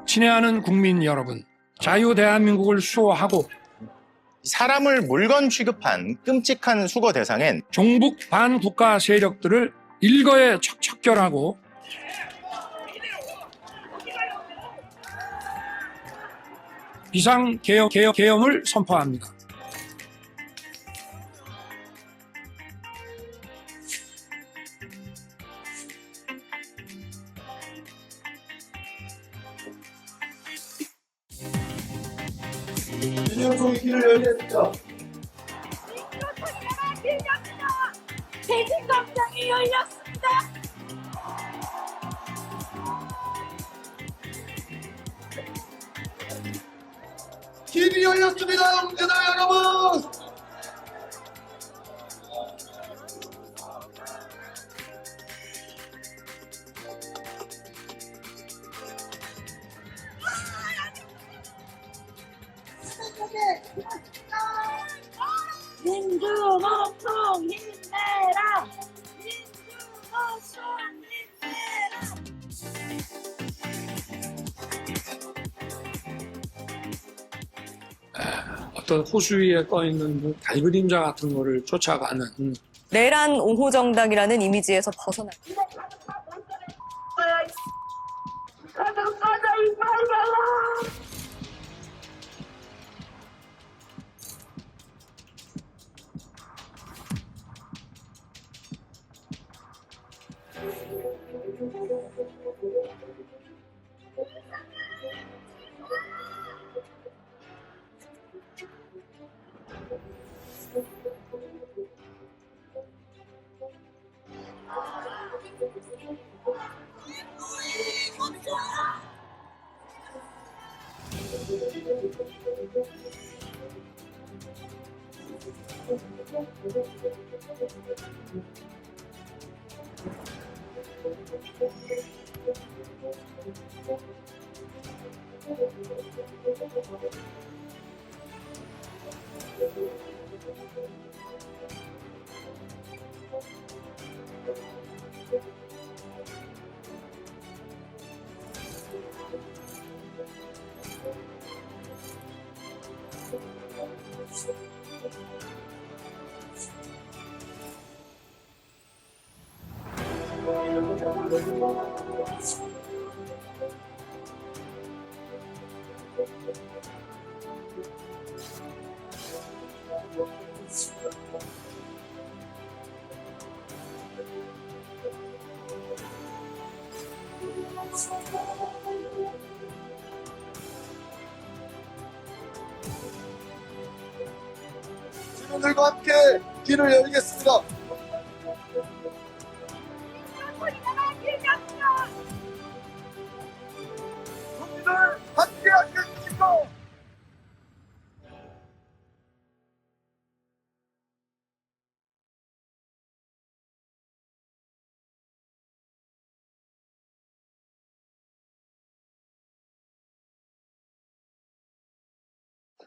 친애하는 국민 여러분, 자유 대한민국을 수호하고 사람을 물건 취급한 끔찍한 수거 대상엔 종북 반국가 세력들을 일거에 척척결하고 비상계엄을 선포합니다. 민주통의 길을 열겠습니다. 대진광장이 열렸습니다. 길이 열렸습니다, 형제들 여러분. 민주노총 힘내라! 민주노총 힘내라! 어떤 호수 위에 떠있는 달 그림자 같은 거를 쫓아가는 내란 옹호 정당이라는 이미지에서 벗어나. 시민들과 함께 길을 열겠습니다. 국민을 함께 하겠습니다.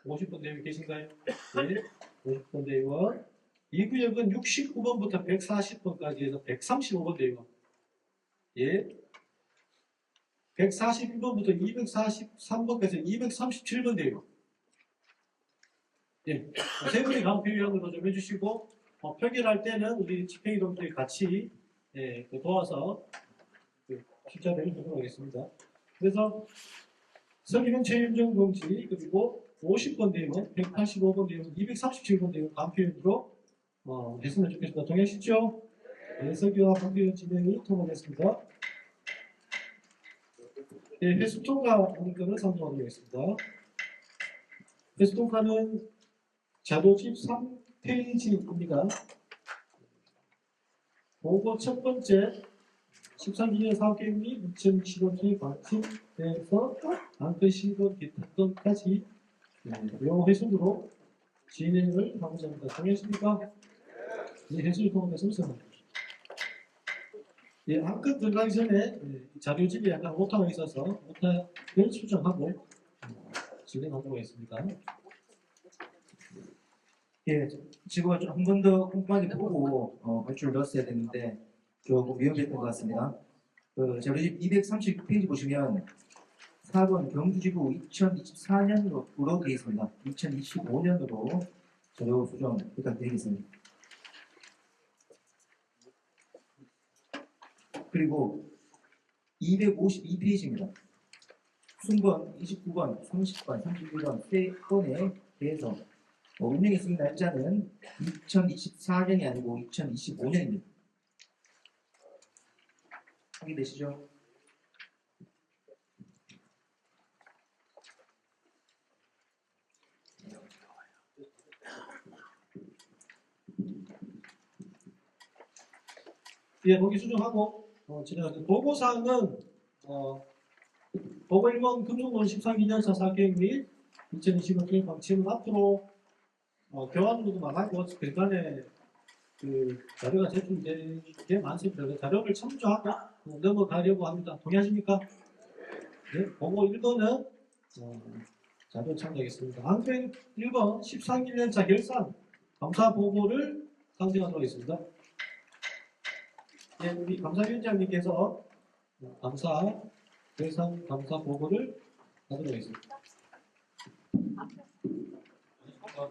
(50번) 대원 계신가요? 네. 50번 대원. 이 구역은 69번부터 140번까지 해서 135번 대원. 예. 141번부터 243번까지 237번 대원. 예. 세 분이 강표위원으로 좀 해주시고, 표결할 때는 우리 집행위원들이 같이 도와서 숫자를 보도록 하겠습니다. 그래서 서기명 최윤정 동지, 그리고 50번 대원, 185번 대원, 237번 대원 강표위원으로 했으면 좋겠습니다. 동의하시죠? 네, 서기와 강표위원 진행이 통과됐습니다. 네, 회수 통과하는 것을 상정하도록 하겠습니다. 회수 통과는 자료집 3페이지입니다. 보고 첫 번째 13기년 사업계획 및 2025년 관심에서 안건 신고 기타 건까지 요 회순으로 진행을 하고자 합니다. 동의하십니까? 이 회순이 통과돼서 우선합니다. 예, 안건 들어가기 전에 자료집이 약간 오타가 있어서 오타를 수정하고 진행하도록 하겠습니다. 예, 지금 한 번 더 꼼꼼하게 보고 발주를 넣었어야 됐는데 조금 위험했던 것 같습니다. 자료집 239페이지 보시면 4번 경주지부 2024년으로 되어 있습니다. 2025년으로 자료 수정 부탁드리겠습니다. 그리고 252페이지입니다. 순번 29번, 30번, 31번 세 건에 대해서 운영에 쓰인 날짜는 2024년이 아니고 2025년입니다. 확인되시죠? 예, 보기 수정하고 진행하겠습니다. 보고사항은 보고 1번 금속노릇 13기념사 사계획 및 2025 계획 방침은 앞으로 교환으로도 나가고 별간에 그 자료가 제출되게 많습니다. 그 자료를 참조하고 넘어가려고 합니다. 동의하십니까? 네, 보고 1번은 자료 참조하겠습니다. 안행 1번 13기념차 결산 감사 보고를 상정하도록 하겠습니다. 네, 우리 감사위원장님께서 결산 감사 보고를 하도록 하겠습니다.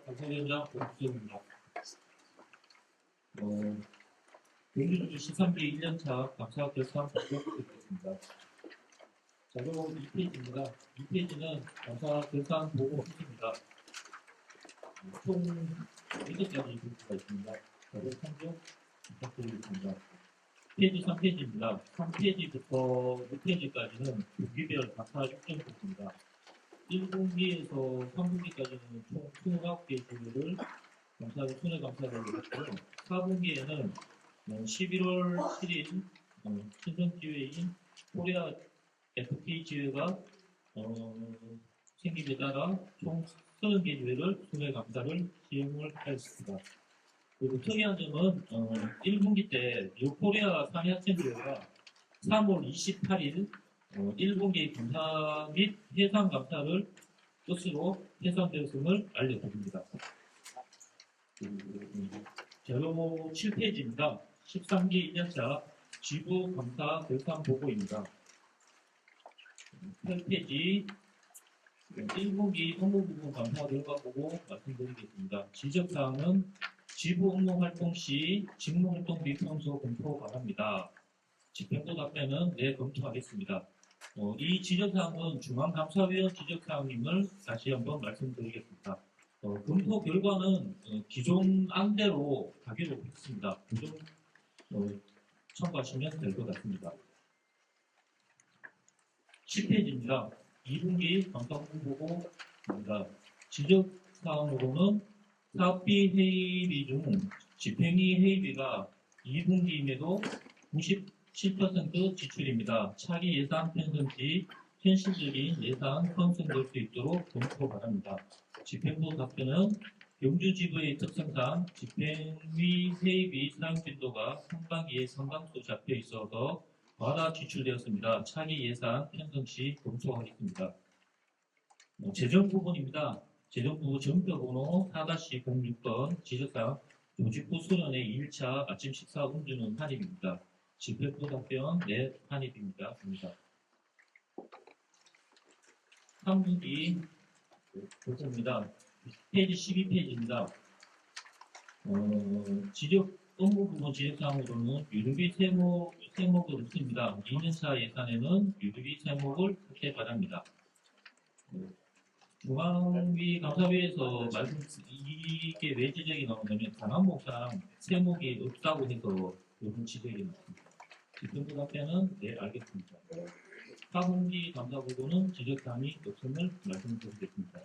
감사위원장 박수입니다. 경주주주 13기 1년차 감사 결산 보고 드리겠습니다. 자료 2페이지입니다. 2페이지는 감사 결산 보고 후기입니다. 총 7가지 글씨가 있습니다. 자료 참조 부탁드리겠습니다. 페이지 3페이지입니다. 3페이지부터 6페이지까지는 분기별 감사 일정표입니다. 1분기에서 3분기까지는 총 29개 주류를 순회 감사를 했고요. 4분기에는 11월 7일 신성 기회인 코리아 FTA 지회가 생김에 따라 총 30개 주회를 순회 감사를 시행을 하였습니다. 그리고 특이한 점은 1분기 때 뉴코리아 상해학생교회가 3월 28일 1분기 감사 및 해상 감사를 끝으로 해상되었음을 알려드립니다. 자료 7페이지입니다. 13기 1년차 지부 감사 결산 보고입니다. 8페이지 1분기 업무 부분 감사 결과 보고 말씀드리겠습니다. 지적사항은 지부 업무 활동 시 직무 활동 비평소 검토 바랍니다. 집행부 답변은 네 검토하겠습니다. 이 지적사항은 중앙감사위원 지적사항임을 다시 한번 말씀드리겠습니다. 검토 결과는 기존 안대로 가기로 했습니다. 그 점 참고하시면 될 것 같습니다. 10페이지입니다. 2분기 감사 보고입니다. 지적사항으로는 사업비 회의비 중 집행위 회의비가 2분기임에도 97% 지출입니다. 차기 예산 편성 시 현실적인 예산 편성될 수 있도록 검토 바랍니다. 집행부 답변은 경주지부의 특성상 집행위 회의비 사용 빈도가 상반기에 상당수 잡혀 있어서 과다 지출되었습니다. 차기 예산 편성 시 검토하겠습니다. 재정 부분입니다. 재정부 전표번호 4-06번 지적사항 조직부 수련회 2일차 아침 식사 음주는 한입입니다. 집행부 답변 네 한입입니다. 3분기 보고입니다. 페이지 12페이지입니다. 지적 업무 부분 지적사항으로는 유류비 세목을 없습니다. 2년차 예산에는 유류비 세목을 크게 바랍니다. 중앙위 감사위에서 이게 왜 지적이 나오냐면 단항목상 세목이 없다고 해서 이런 지적이 나왔습니다. 집행부 답변은 네 알겠습니다. 4분기 감사 보고는 지적사항이 없음을 말씀드리겠습니다.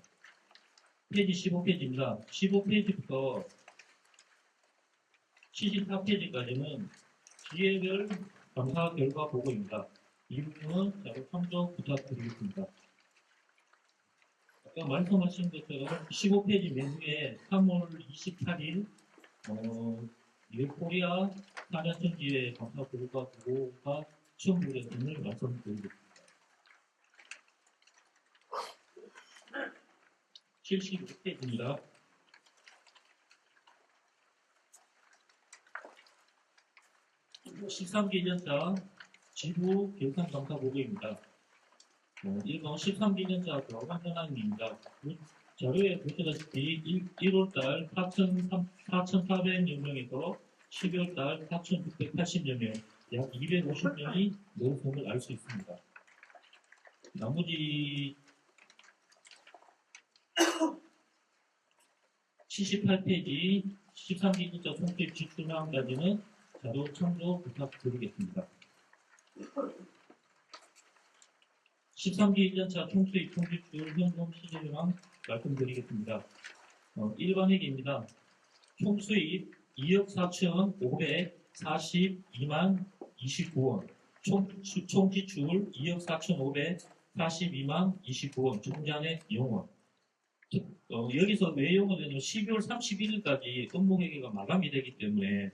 페이지 15페이지입니다. 15페이지부터 74페이지까지는 지혜별 감사 결과 보고입니다. 이 부분은 자료 참조 부탁드리겠습니다. 아까 말씀하신 것처럼 15페이지 맨 위에 3월 28일 일코리아 한야천지회 감사 결과 보고가 첨부됐음을 말씀드리겠습니다. 76페이지입니다. (13기 1년차) 지부 결산 감사 보고입니다. 1번 13기년차 들어간 현황입니다. 자료에 보시다시피 1월달 4,400여 명에서 12월달 4,680여 명, 약 250명이 노동을 알 수 있습니다. 나머지 78페이지 13기년차 총수입 지출량까지는 자료 참조 부탁드리겠습니다. 13기 1년차 총수입 총지출 현금 시제랑 말씀드리겠습니다. 1번액입니다. 총수입 2억 4,542만 29원, 총지출 2억 4,542만 29원, 총잔액 0원. 여기서 왜 0원에는 12월 31일까지 업무회계가 마감이 되기 때문에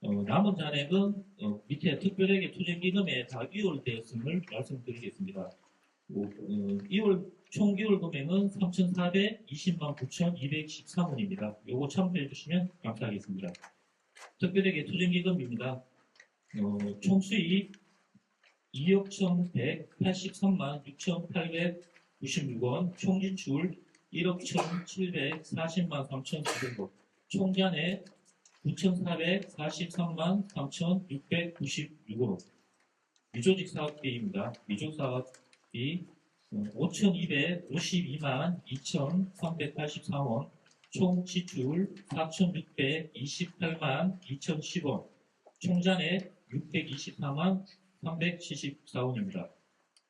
남은 잔액은 밑에 특별회계 투쟁기금에 다 이월되었음을 말씀드리겠습니다. 2월 총기월 금액은 3,420만 9,213원입니다. 요거 참고해 주시면 감사하겠습니다. 특별회계 투쟁기금입니다. 총수입 2억 1,183만 6,896원, 총지출 1억 1,740만 3,900원, 총잔액 9,443만 3,696원. 미조직 사업비입니다. 미조직 사업비 5,252만 2,384원, 총 지출 4,628만 2,010원, 총잔액 624만 374원입니다.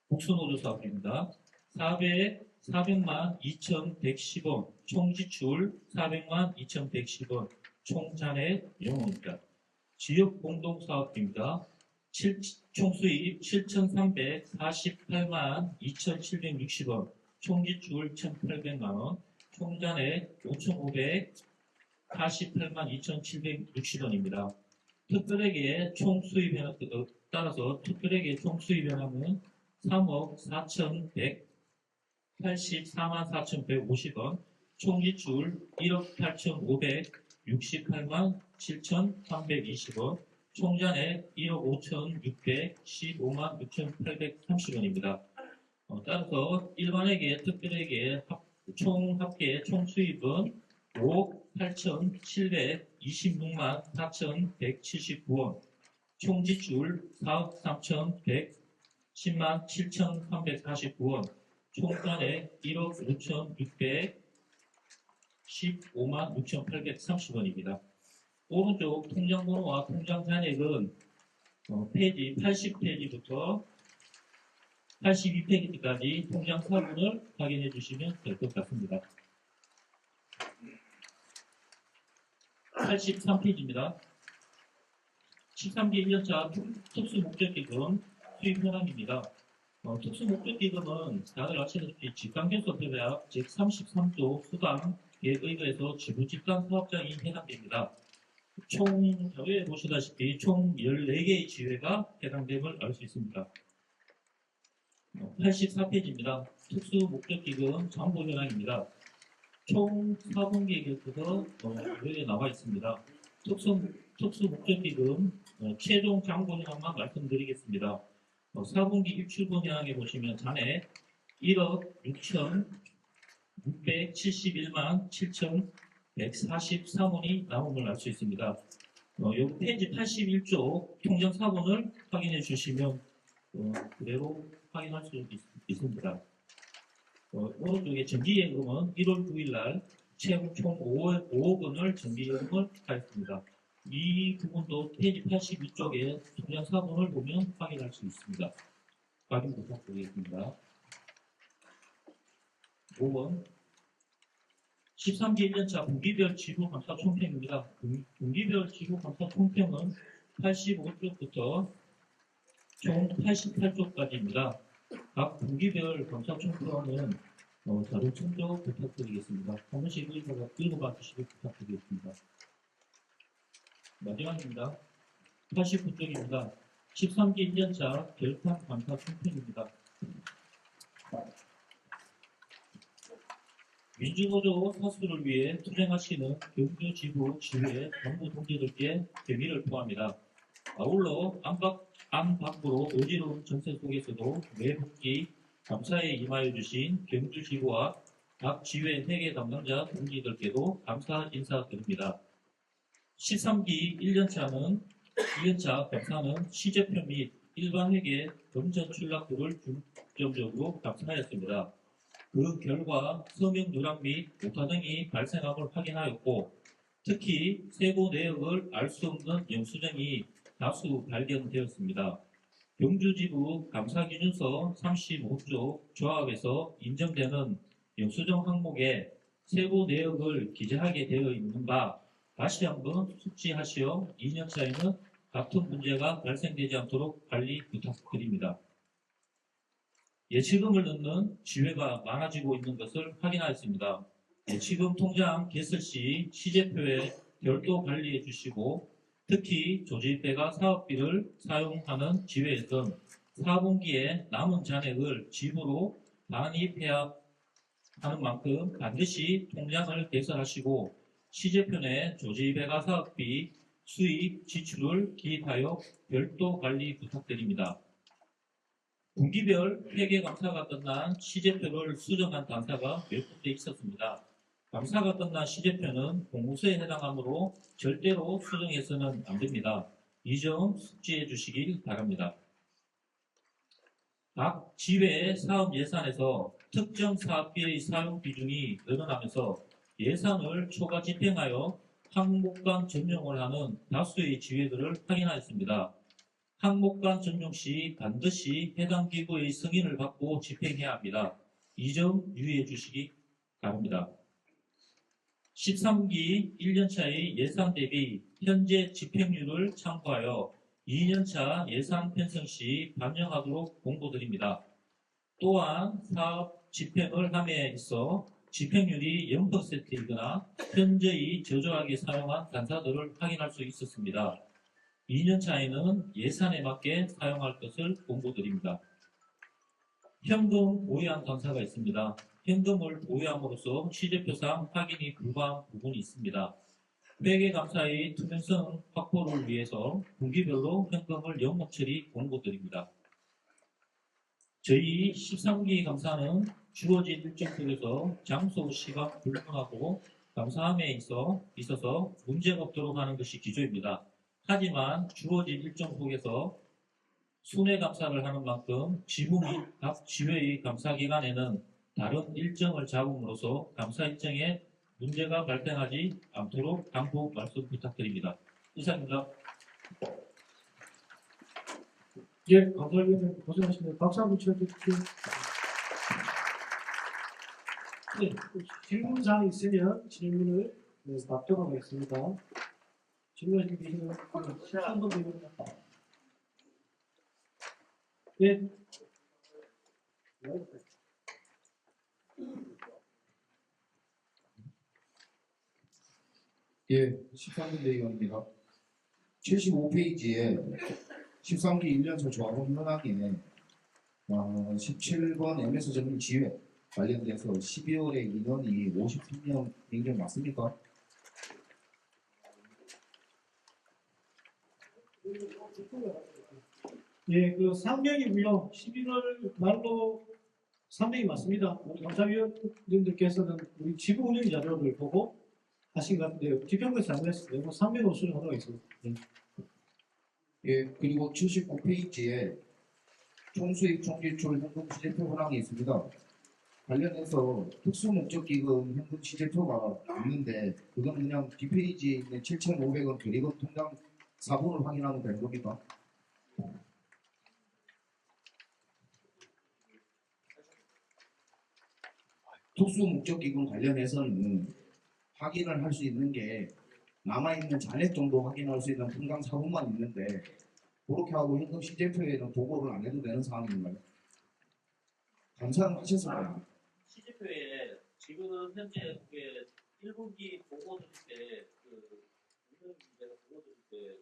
복수노조 사업비입니다. 400만 2,110원, 총 지출 400만 2,110원, 총잔액 0원입니다. 지역공동사업비입니다. 총수입 7,348만 2,760원, 총지출 1,800만원, 총잔액 5,588만 2,760원입니다. 특별회계 총수입 현황, 따라서 특별회계 총수입 현황은 3억 4,184만 4,150원, 총지출 1억 8,568만 7,320원, 총잔액 1억 5,615만 6,830원입니다. 따라서 일반회계, 특별회계 총합계 총수입은 5억 8,726만 4,179원, 총지출 4억 3,110만 7,349원, 총잔액 1억 5,615만 6,830원입니다. 오른쪽 통장번호와 통장잔액은 페이지 80페이지부터 82페이지까지 통장 사본을 확인해 주시면 될 것 같습니다. 83페이지입니다. 13기 1년차 특수목적기금 수입 현황입니다. 특수목적기금은 다들 아시다시피 직강변소협약 제33조 수당에 의거해서 지부집단 사업장이 해당됩니다. 총 자료에 보시다시피 총 14개의 지회가 해당됨을 알 수 있습니다. 84페이지입니다. 특수목적기금 정보 현황입니다. 총 4분기에 걸쳐서 여기에 나와 있습니다. 특수목적기금 최종 장부 현황만 말씀드리겠습니다. 4분기 입출분 현황에 보시면 잔액 1억 6,671만 7,143원이 남음을 알 수 있습니다. 여기 페이지 81쪽 통장 사본을 확인해 주시면 그대로 확인할 수 있습니다. 오른쪽에 정기예금은 1월 9일 날 채무 총 5억 원을 정기예금을 하였습니다. 이 부분도 페이지 82쪽에 통장 사본을 보면 확인할 수 있습니다. 확인 부탁드리겠습니다. 5번 13기 1년차 분기별 지구감사 총평입니다. 분기별 지구감사 총평은 85쪽부터 총 88쪽까지입니다. 각 분기별 감사 총평은 자료 참조 부탁드리겠습니다. 한 번씩 읽어봐 주시기 부탁드리겠습니다. 마지막입니다. 89쪽입니다. 13기 1년차 결산 감사 총평입니다. 민주노조 사수를 위해 투쟁하시는 경주 지부 지회 정부 동지들께 대미를 표합니다. 아울러 안 밖으로 어지러운 정세 속에서도 매복기 감사에 임하여 주신 경주지구와 각 지회 회계 담당자 동지들께도 감사 인사드립니다. 13기 1년차는 2년차 감사는 시제표 및 일반 회계 금전 출납도를 중점적으로 감사하였습니다. 그 결과 서명 누락 및 오타 등이 발생함을 확인하였고, 특히 세부 내역을 알 수 없는 영수증이 다수 발견되었습니다. 경주지부 감사기준서 35조 조합에서 인정되는 영수증 항목에 세부 내역을 기재하게 되어 있는 바 다시 한번 숙지하시어 2년차에는 같은 문제가 발생되지 않도록 관리 부탁드립니다. 예치금을 넣는 지회가 많아지고 있는 것을 확인하였습니다. 예치금 통장 개설 시 시제표에 별도 관리해 주시고, 특히 조직배가 사업비를 사용하는 지회에서는 4분기에 남은 잔액을 지부로 반입해야 하는 만큼 반드시 통장을 개설하시고, 시제표 내 조직배가 사업비 수익 지출을 기입하여 별도 관리 부탁드립니다. 분기별 회계감사가 끝난 시제표를 수정한 단사가 몇 군데 있었습니다. 감사가 끝난 시제표는 공무서에 해당하므로 절대로 수정해서는 안 됩니다. 이 점 숙지해 주시길 바랍니다. 각 지회의 사업 예산에서 특정 사업비의 사용 비중이 늘어나면서 예산을 초과 집행하여 항목 간 전용을 하는 다수의 지회들을 확인하였습니다. 항목 간 전용 시 반드시 해당 기구의 승인을 받고 집행해야 합니다. 이 점 유의해 주시기 바랍니다. 13기 1년차의 예산 대비 현재 집행률을 참고하여 2년차 예산 편성 시 반영하도록 공고드립니다. 또한 사업 집행을 함에 있어 집행률이 0%이거나 현저히 저조하게 사용한 단사들을 확인할 수 있었습니다. 2년차에는 예산에 맞게 사용할 것을 공고드립니다. 현금 보유한 단사가 있습니다. 현금을 보유함으로써 시제표상 확인이 불가한 부분이 있습니다. 회계감사의 투명성 확보를 위해서 분기별로 현금을 영업 처리 공고드립니다. 저희 13기 감사는 주어진 일정 속에서 장소, 시간 불문하고 감사함에 있어서 문제가 없도록 하는 것이 기조입니다. 하지만 주어진 일정 속에서 순회 감사를 하는 만큼 지부 및 각 지회의 감사 기간에는 다른 일정을 잡음으로써 감사 일정에 문제가 발생하지 않도록 당부 말씀 부탁드립니다. 이상입니다. 예, 감사위원님 고생하셨습니다. 박수 한번 쳐주십시오. 네, 질문사항 있으면 질문을 받도록 하겠습니다. 질문하시고 계시는 13번 대표입니다. 예. 예, 13분 대의원입니다. 75페이지에 13기 1년차 조합원 현황에 17번 MS 전문 지회 관련돼서 12월에 인원이 53명 인정 맞습니까? 예, 그 3명이고요. 11월 말로 3명이 맞습니다. 우리 감사위원님들께서는 우리 지부 운영 자료를 보고 하신 것 같은데요. 지평에서 잘못했습니다. 3명으로 수정하도록 하겠습니다. 네. 예, 그리고 79페이지에 총수익 총지출 현금 시제표 현황이 있습니다. 관련해서 특수목적기금 현금 시제표가 있는데 그건 그냥 뒷페이지에 있는 7,500원 결의금 통장 사본을 확인하면 되는 겁니까? 특수목적기금 관련해서는 확인을 할 수 있는 게 남아있는 잔액 정도 확인할 수 있는 통장 사본만 있는데 그렇게 하고 현금 시제표에는 보고를 안 해도 되는 상황인가요? 감사는 하셨을까요? 시제표에 지금 현재 그게 1분기 보고 드릴 때 제가 보고 드릴 때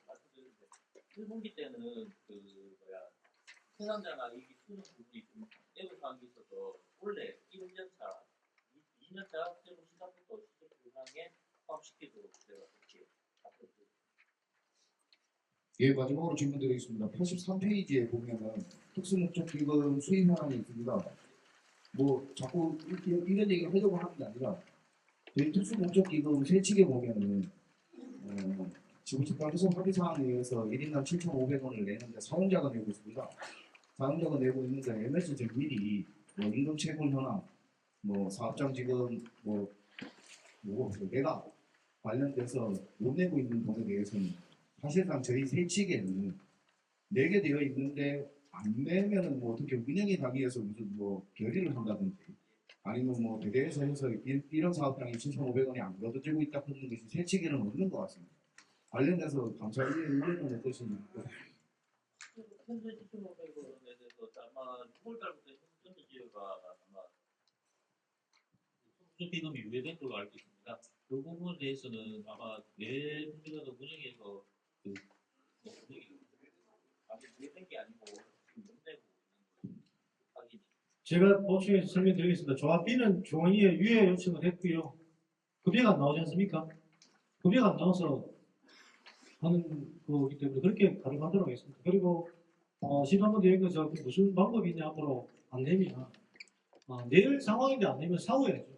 말씀드렸는데 1분기 때는 생산자나 이익이 수능 부분이 좀 애로사항이 있어서 원래 1년차, 2년차 세부 시작부터 시제표 상에 포함시키도록 제가 그렇게 답변드립니다. 예, 마지막으로 질문 드리겠습니다. 83페이지에 보면은 특수목적기금 수입 현황이 있습니다. 뭐 자꾸 이런 얘기를 하려고 하는 게 아니라 저희 특수목적기금 세칙에 보면은 지구집행에서 합의사항에 의해서 1인당 7,500원을 내는데 사용자가 내고 있습니다. 사용자가 내고 있는데 MS 정밀이 뭐 임금 체불 현황, 뭐 사업장 지금 내가 관련돼서 못 내고 있는 돈에 대해서는 사실상 저희 세칙에는 내게 되어 있는데 안 내면은 뭐 어떻게 운영에 가기위해서 무슨 뭐 결의를 한다든지 아니면 뭐 대대에서 해서 이런 사업장이 7,500원이 안 거둬지고 있다 하는 것이 세칙에는 없는 것 같습니다. 관련돼서 감사위의 의견은 어떠십니까? 현재 7,500원에 대해서 아마 6월달부터 현금지가 아마 기금이 유예된 걸로 알고 있습니다. 그 부분에 대해서는 아마 내 분야도 운영에서 운영이 아직 유예된 게 아니고 지금 못 내고 있는 확인이. 제가 보충해서 설명드리겠습니다. 조합 B는 종이에 유예 요청을 했고요. 급여가 안 나오지 않습니까? 급여가 안 나와서 하는 거기 때문에 그렇게 가능하도록 하겠습니다. 그리고 지난번 얘기해서 무슨 방법이 있냐 앞으로 안 내면 내일 상황인데 안 내면 사후해야죠.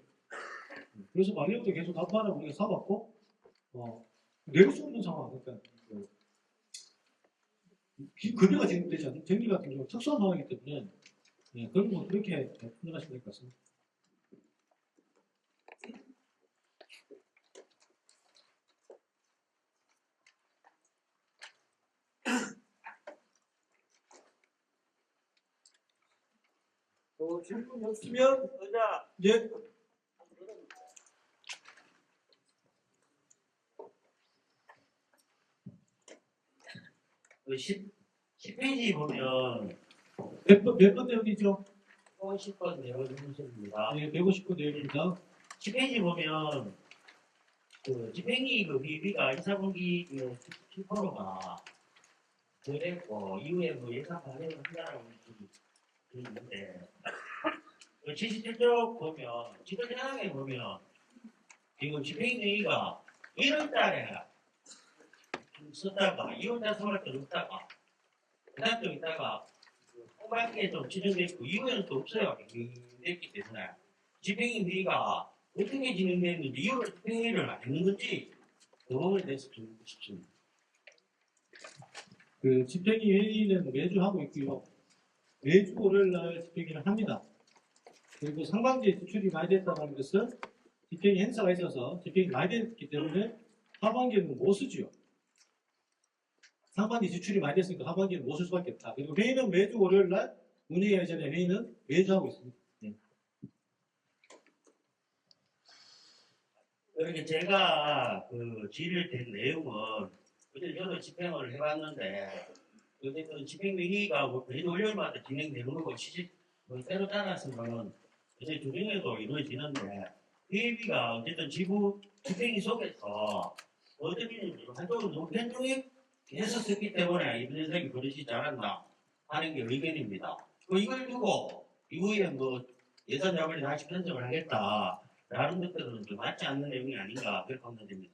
그래서 말년도 계속 갚아라고 우리가 사봤고 낼 수 없는 상황 그러니까 급여가 지급되지 않는 정리 같은 경우 특수한 상황이기 때문에 그런 거 그렇게 판단하시면 될 것 같습니다. 질문 없으면 의자 예. 10페이지 보면 몇 번 내용이죠? 150번 내용입니다. 네, 150번 내용입니다. 10페이지 보면 그 집행위 그 비비가 1사분기 7%가 그랬고 이후에 뭐 예산 발행을 한다라고 있는데 77쪽 보면 지금 현황에 보면 지금 집행위가 1월달에 썼다가 2월달 3월달 없다가 그 다음 좀 있다가 후반기에 좀 지정됐고 이후에는 또 없어요. 됐기 때문에 집행위가 어떻게 진행됐는지 이후에 집행위를 안 했는 건지 그 부분에 대해서 좀 묻고 싶습니다. 그 집행위 회의는 매주 하고 있고요. 매주 월요일날 집행위를 합니다. 그리고 상반기에 지출이 많이 됐다는 것은 집행위 행사가 있어서 집행이 많이 됐기 때문에 하반기에는 못 쓰지요. 상반기 지출이 많이 됐으니까 하반기에는 못 쓸 수밖에 없다. 그리고 회의는 매주 월요일날 운영하기 전에 회의는 매주 하고 있습니다. 이렇게 제가 그 질의를 된 내용은 어제 저도 집행을 해봤는데 어쨌든 집행회의가 매주 월요일마다 진행되는 거고 때로 따라서는 이제 주중에도 이루어지는데 회의가 어쨌든 집행위 속에서 어차피 한쪽은 너무 편중에 했었기 때문에 이런 현상이 벌어지지 않았나 하는 게 의견입니다. 이걸 두고 이후에 뭐 예산 자본을 다시 편성을 하겠다. 라는 것들은 좀 맞지 않는 내용이 아닌가 그렇게 판단됩니다.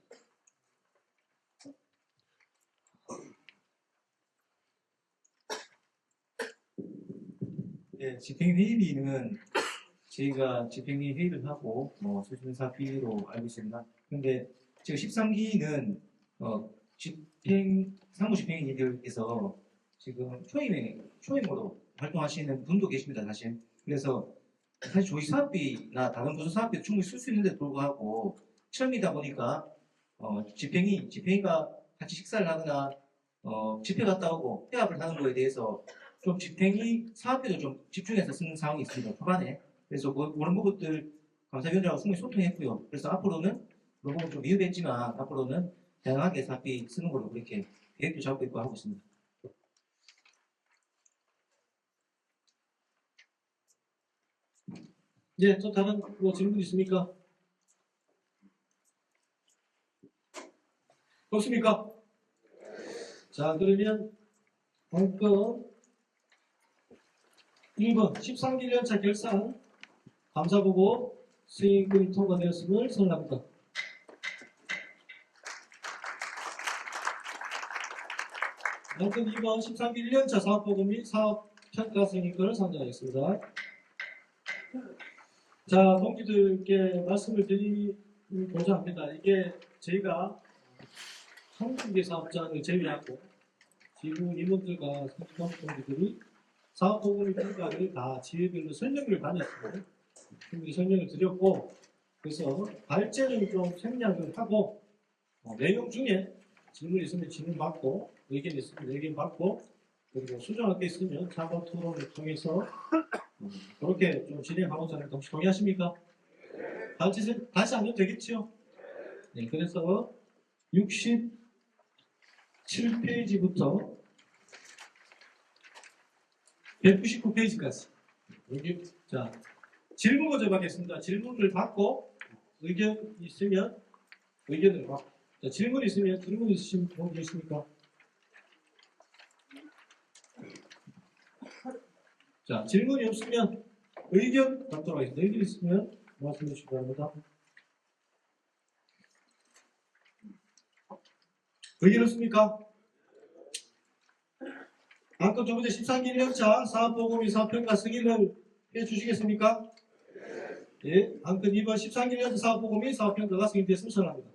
네, 집행회의비는 저희가 집행위 회의를 하고 수준사비로 알고 있습니다. 그런데 지금 13기는 사무집행위들께서 지금 초임으로 활동하시는 분도 계십니다, 사실. 그래서 사실 조직 사업비나 다른 부서 사업비도 충분히 쓸 수 있는데도 불구하고 처음이다 보니까 집행위가 같이 식사를 하거나 집회 갔다 오고 회합을 하는 거에 대해서 좀 집행위 사업비도 좀 집중해서 쓰는 상황이 있습니다, 초반에. 그래서 그런 부분들 감사위원장하고 충분히 소통했고요. 그래서 앞으로는 그런 부분 좀 미흡했지만 앞으로는 다양하게 사업비 쓰는 걸로 그렇게 계획도 잡고 있고 하고 있습니다. 네, 또 다른 질문 있습니까? 없습니까? 자, 그러면 방금 1번 13기 1년차 결산 감사보고 수익금이 통과되었음을 선언합니다. 아무튼 이번 13기 1년차 사업보고 및 사업평가승인권을 상정하겠습니다. 자, 동기들께 말씀을 드리고자 합니다. 이게 저희가 한국의 사업장을 제외하고 지부 임원들과 동기들이 사업보고의 평가를 다 지회별로 설명을 받았습니다. 충분히 설명을 드렸고, 그래서 발제는 좀 생략을 하고 내용 중에 질문 있으면 질문 받고 의견 있으면 의견 받고 그리고 수정할 게 있으면 자본 토론을 통해서 그렇게 좀 진행하고자 하는데 혹시 동의하십니까? 다시 하면 되겠죠? 네, 그래서 67페이지부터 199페이지까지 여기 자 질문 먼저 받겠습니다. 질문을 받고 의견 있으면 의견을 받고 자, 질문 있으면 질문 있으신 분 계십니까? 자, 질문이 없으면 의견 받도록 하겠습니다. 의견 있으면 말씀해 주시기 바랍니다. 의견 없습니까? 아까 두 번째 13기 1년차 사업보고 및 사업평가 승인을 해 주시겠습니까? 예, 아무튼 이번 13기 1년차 사업보고 및 사업평가가 승인되었으면 선언합니다.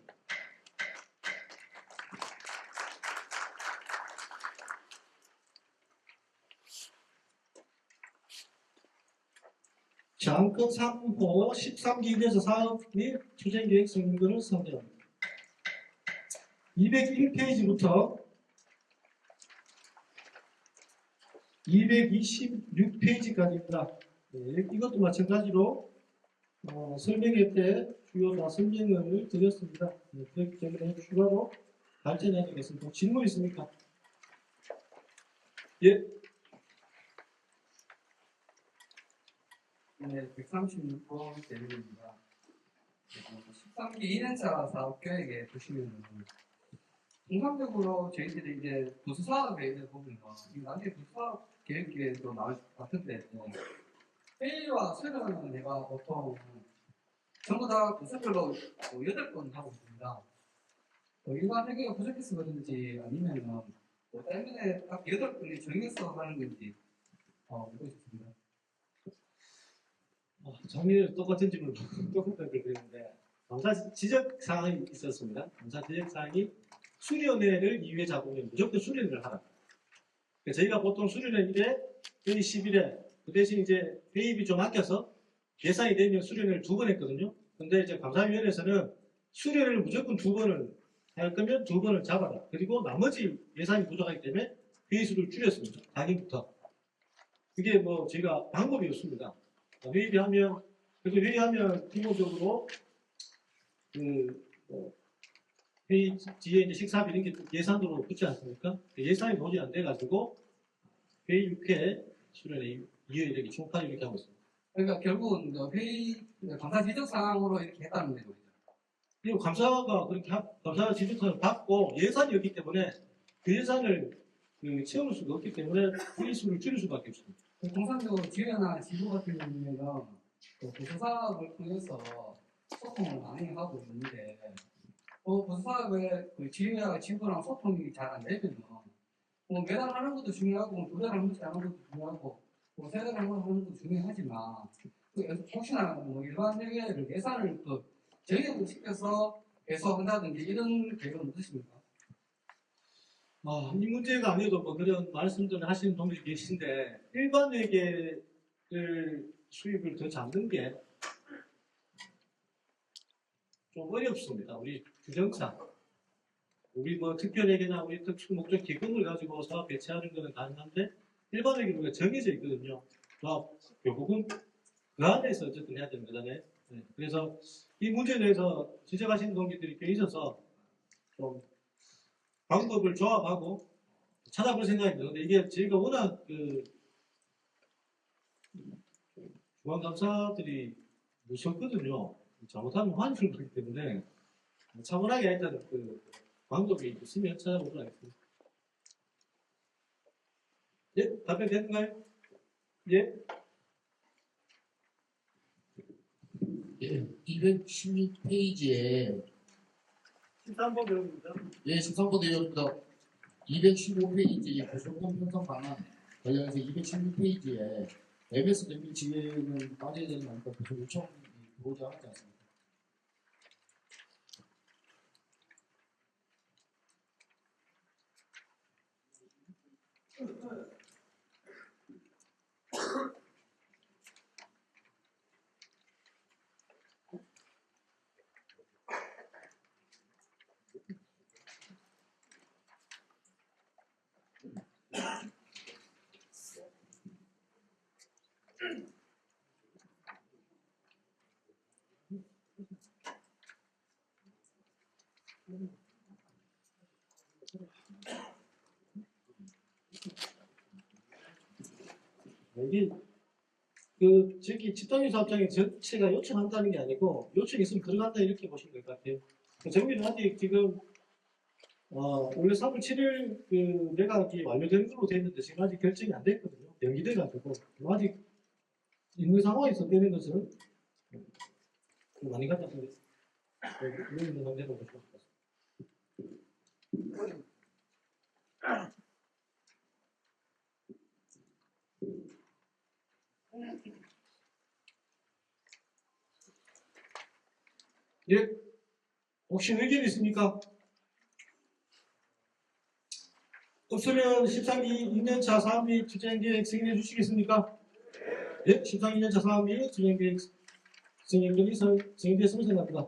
장건 3호 13기 1년차 사업 및 추진계획 승인권을 선정합니다. 201페이지부터 226페이지까지입니다. 네, 이것도 마찬가지로 설명회 때 주요 다 설명을 드렸습니다. 네, 그렇기 때문에 추가로 발전해야 되겠습니다. 질문 있습니까? 예. 네, 136번 대리입니다. 13기 2년차 사업 계획에 보시면은 통상적으로 저희들이 이제 부수 사업에 보면 나중에 부수 사업 계획에도 나올 것 같은데 회의와 수련회가 보통 전부 다 부서별로 8번 하고 있습니다. 일반 회계가 부족해서 그런지 아니면 뭐 때문에 딱 8번이 정해서 하는 건지 묻고 싶습니다. 작년에 똑같은 질문을 똑같은 걸 드렸는데 감사 지적 사항이 있었습니다. 감사 지적 사항이 수련회를 2회 잡으면 무조건 수련회를 하라. 그러니까 저희가 보통 수련회 1회, 회의 10일에 그 대신 이제 회의비 좀 아껴서 예산이 되면 수련회를 2번 했거든요. 근데 이제 감사위원회에서는 수련회를 무조건 2번을 할 거면 2번을 잡아라. 그리고 나머지 예산이 부족하기 때문에 회의 수를 줄였습니다. 당일부터. 그게 뭐 저희가 방법이 없습니다. 회의하면 그래도 회의하면 기본적으로 회의 뒤에 이제 식사비 이런 게 예산으로 붙지 않습니까? 예산이 도저히 안 돼가지고 회의 6회 수련회 2회 이렇게 총파를 이렇게 하고 있습니다. 그러니까 결국은 회의 감사 지적 사항으로 이렇게 했다는 거죠. 그리고 감사가 그렇게 감사 지적사항을 받고 예산이 없기 때문에 그 예산을 채울 수가 없기 때문에 회의 수를 줄일 수밖에 없습니다. 통상적으로 지회나 지부 같은 경우에는 부수사업을 통해서 소통을 많이 하고 있는데 부수사업에 지회와 지부랑 소통이 잘 안 되면 매달 하는 것도 중요하고 2달 한 번씩 하는 것도 중요하고 3달 한 번 하는 것도 중요하지만 혹시나 일반 회계를 예산을 또 정액을 시켜서 배수한다든지 이런 계획은 없으십니까? 이 문제가 아니어도 뭐 그런 말씀들을 하시는 분들이 계신데 일반 회계를 수입을 더 잡는 게 좀 어렵습니다. 우리 규정상 우리 뭐 특별회계나 우리 특수 목적 기금을 가지고 사업 배치하는 것은 가능한데 일반 회계가 정해져 있거든요. 결국은 그 안에서 어쨌든 해야 되는 거잖아요. 네. 그래서 이 문제에 대해서 지적하시는 동기들이 꽤 있어서 좀 방법을 조합하고 찾아볼 생각입니다. 근데 이게 저희가 워낙 중앙감사들이 무섭거든요. 잘못하면 환수를 하기 때문에 차분하게 일단 방법이 있으면 찾아보도록 하겠습니다. 예? 답변 됐나요? 예? 예, 216페이지에 13번 배웁니다. 예, 13번 내용입니다. 215페이지 구성원 편성 방안 관련해서 216페이지에 MS 정비 지혜는 빠져야 되는 거니까 구성 요청이 들어오지 않지 않습니까? 이게 저기 집단위 사업장에 전체가 요청한다는 게 아니고 요청이 있으면 들어간다 이렇게 보시면 될 것 같아요. 저기는 아직 지금 원래 3월 7일 내각이 완료되는 걸로 되어 있는데 지금 아직 결정이 안 됐거든요. 연기돼가지고 아직 있는 상황에서 되는 것은 많이 갖다 보겠습니다. 있는 상태로 보시면 될 것 같습니다. 예, 혹시 의견 있습니까? 없으면 13기 2년차 사업및 추진계획 승인해 주시겠습니까? 예, 13기 2년차 사업및 추진계획 승인되기 승인되었으면 생각합니다.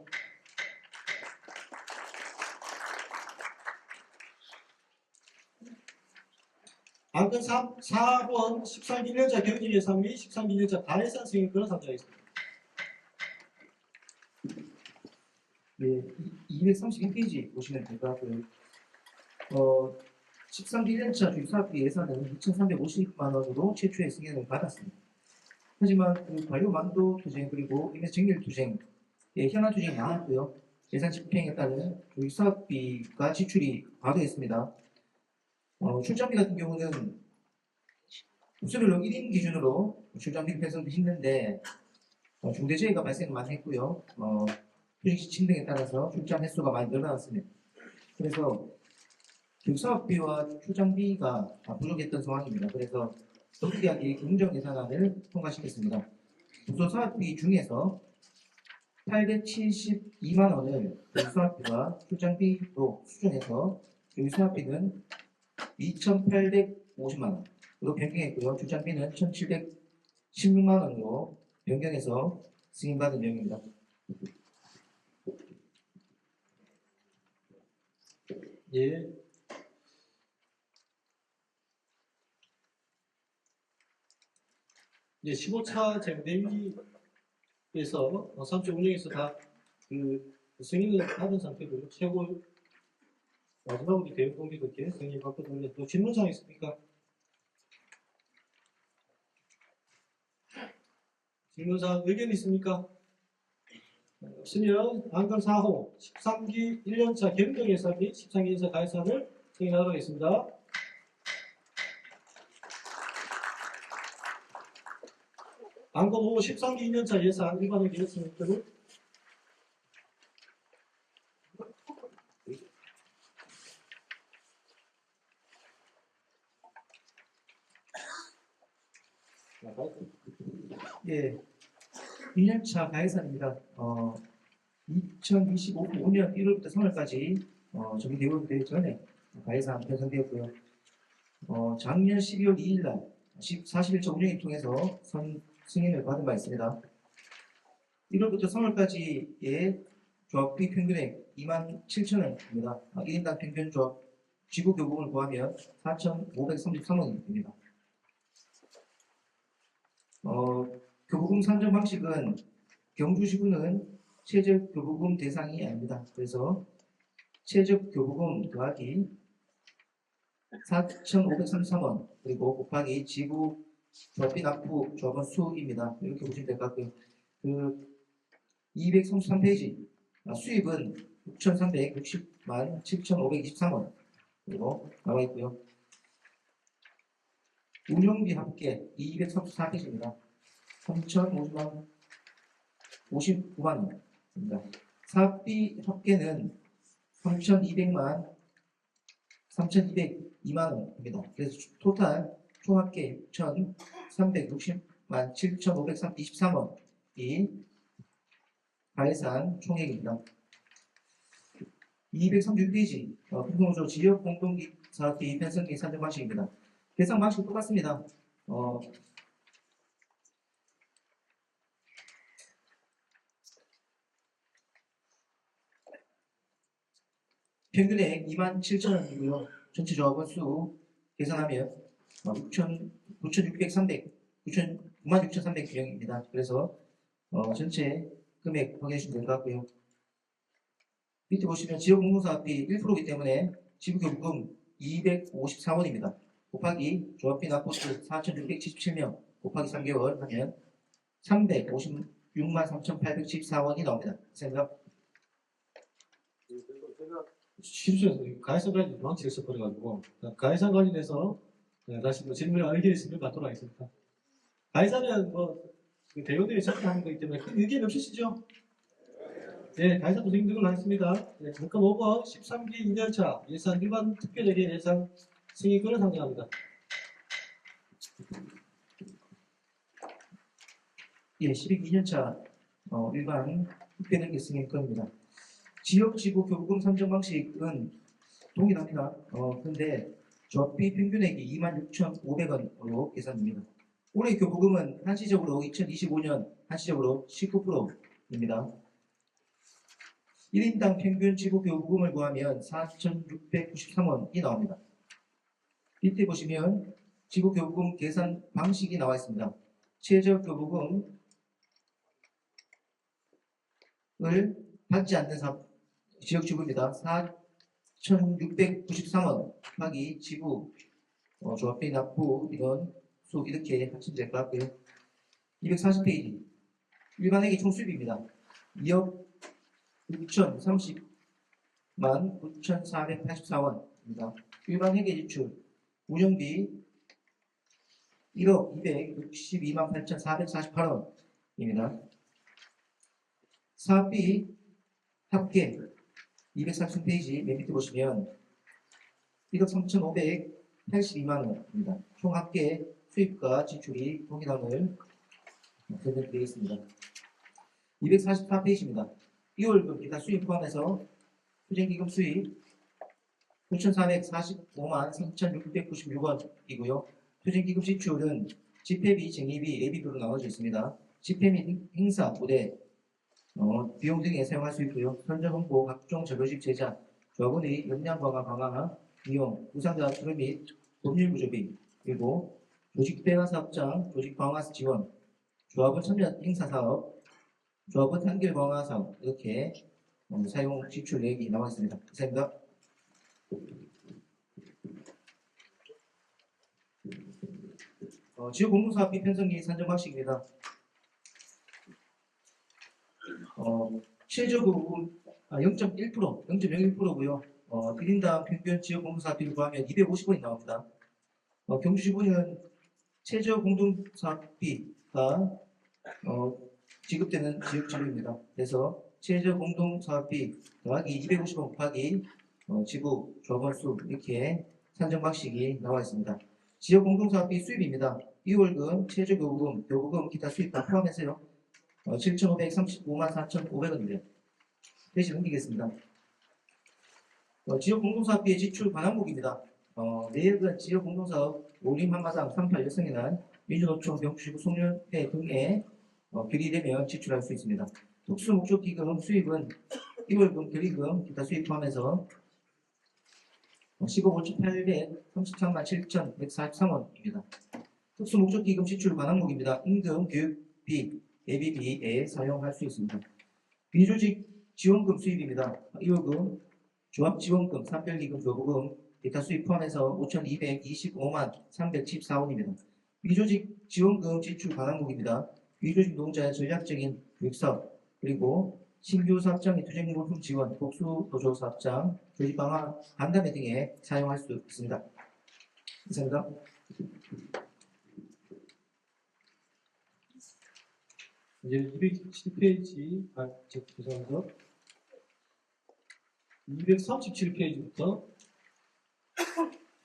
안건 4번 13기 1년차 경기 예산 및 13기 1년차 가예산 승인권을 상정하겠습니다. 네, 231페이지 보시면 될 것 같고요. 13기 1년차 주입사업비 예산은 2,350만 원으로 최초의 승인을 받았습니다. 하지만 관료 만도 투쟁 그리고 임의 정밀 투쟁, 현안 투쟁이 많았고요. 예산 집행에 따른 주입사업비가 지출이 과도했습니다. 출장비 같은 경우는 부서별로 1인 기준으로 출장비 편성도 힘든데 중대재해가 발생을 많이 했고요. 휴직시 침등에 따라서 출장 횟수가 많이 늘어났습니다. 그래서 교사업비와 출장비가 부족했던 상황입니다. 그래서 정기하게 경정 예산안을 통과시켰습니다. 부서사업비 중에서 872만 원을 교사업비와 출장비로 수정해서 교사업비는 2,850만 원으로 변경했고요. 출장비는 1,716만 원으로 변경해서 승인받은 내용입니다. 예. 이제 15차 쟁대위에서 3차 운영에서 다 승인을 받은 상태고요. 최고 마지막으로 대응공개도 이렇게 승인을 받거든요. 또 질문사항 있습니까? 질문사항 의견 있습니까? 없으면 안건 4호 13기 1년차 경정 예산 및 13기 1년차 가예산을 승인하도록 하겠습니다. 안건 5호 13기 2년차 예산 일반회계 예산을 예, 1년차 가예산입니다. 2025년 1월부터 3월까지 정기대우되기 전에 가예산 편성되었고요. 작년 12월 2일 날 41차 운영을 통해서 승인을 받은 바 있습니다. 1월부터 3월까지의 조합비 평균액 27,000원입니다. 1인당 평균 조합 지구 교부금을 포함하면 4,533원입니다. 교부금 산정 방식은 경주지구는 최저 교부금 대상이 아닙니다. 그래서 최저 교부금 더하기 4,533원 그리고 곱하기 지구 조합비 납부 조합원 수입니다. 이렇게 보시면 될 것 같고요. 233페이지 수입은 6,360만 7,523원 그리고 나와 있고요. 운영비 합계 234페이지입니다. 3,050만 59만 원입니다. 사업비 합계는 3,200만 3,200 2만 원입니다. 그래서 토탈 총합계 6,360만 7,523원이 가해산 총액입니다. 236페이지 공동조 지역 공동사업비 편성기 산정 방식입니다. 계산 방식 똑같습니다. 평균액 27,000원이고요. 전체 조합원 수 계산하면 96,300명입니다. 그래서 전체 금액 확인해 주시면 될 것 같고요. 밑에 보시면 지역공동사업비 1%이기 때문에 지부교부금 254원입니다. 곱하기 조합비 납부수 4,677명 곱하기 3개월 하면 356만 3,814원이 나옵니다. 생각? 실수해서 가해상 관련 망치를 써버려가지고 가해상 관련해서 다시 질문을 의견 있으면 받도록 하겠습니다. 가해상은 대원들이 참여하는 거기 때문에 큰 의견 없으시죠? 네, 가해상 도생 등을 하겠습니다. 네, 잠깐 5번 13기 2년차 예산 일반 특별회계 예산 승인권을 상정합니다. 예, 12기 2년차 일반 특별회계 승인권입니다. 지역지구 교부금 산정 방식은 동일합니다. 그런데 조합비 평균액이 26,500원으로 계산됩니다. 올해 교부금은 한시적으로 2025년 한시적으로 19%입니다. 1인당 평균 지구 교부금을 구하면 4,693원이 나옵니다. 밑에 보시면 지구 교부금 계산 방식이 나와 있습니다. 최저 교부금을 받지 않는 지역지구입니다. 4,693원 곱하기 지구 조합비 납부 이런 수 이렇게 합치면 될 것 같고요. 240페이지 일반회계 총수입입니다. 2억 6,030만 9,484원입니다. 일반회계 지출 운영비 1억 262만 8,448원입니다. 사업비 합계 230페이지 맨 밑에 보시면 1억 3,582만 원입니다. 총 합계 수입과 지출이 동일함을 설명드리겠습니다. 244페이지입니다. 2월금 기타 수입 포함해서 투쟁기금 수입 9,445만 3,696원이고요. 투쟁기금 지출은 집회비, 쟁의비, 예비비로 나눠져 있습니다. 집회 및 행사, 무대, 비용 등에 사용할 수 있고요. 선정 홍보, 각종 자료집 제작, 조합원의 역량 강화, 비용, 우상자 출연 및 법률 구조비, 그리고 조직 배화 사업장, 조직 강화 지원, 조합원 참여 행사 사업, 조합원 단결 강화 사업 이렇게 사용 지출 내역이 나와 있습니다. 감사합니다. 지역 공동사업비 편성기 산정 방식입니다. 최저 교부금 0.01%고요. 1인당 평균 지역 공동사업비를 구하면 250원이 나옵니다. 경주지부는 최저 공동사업비가 지급되는 지역지구입니다. 그래서 최저 공동사업비 더하기 250원 곱하기 지구 조합원 수 이렇게 산정 방식이 나와 있습니다. 지역 공동사업비 수입입니다. 2월금, 최저 교부금, 기타 수입 다 포함해서요. 7,535만 4,500원입니다. 대신 넘기겠습니다. 지역 공동사업비의 지출 반환목입니다. 내역은 지역 공동사업 올림 한마당 38 여성인한 민주노총 경주지구 송년회 등에 결의되면 지출할 수 있습니다. 특수목적기금 수입은 2월금, 결의금, 기타 수입 포함해서 15억 833만 7,143원입니다. 특수목적기금 지출 반환목입니다. 임금, 교육비, 예비비에 사용할 수 있습니다. 비조직 지원금 수입입니다. 2월금, 조합지원금, 산별기금, 교부금, 기타 수입 포함해서 5,225만 314원입니다. 비조직 지원금 지출 반환목입니다. 비조직 노동자의 전략적인 교육사업, 그리고 신규 사업장 및 투쟁물품 지원, 복수도조 사업장, 조직 방화, 간담회 등에 사용할 수 있습니다. 감사합니다. 이제 217페이지, 죄송합니다. 237페이지부터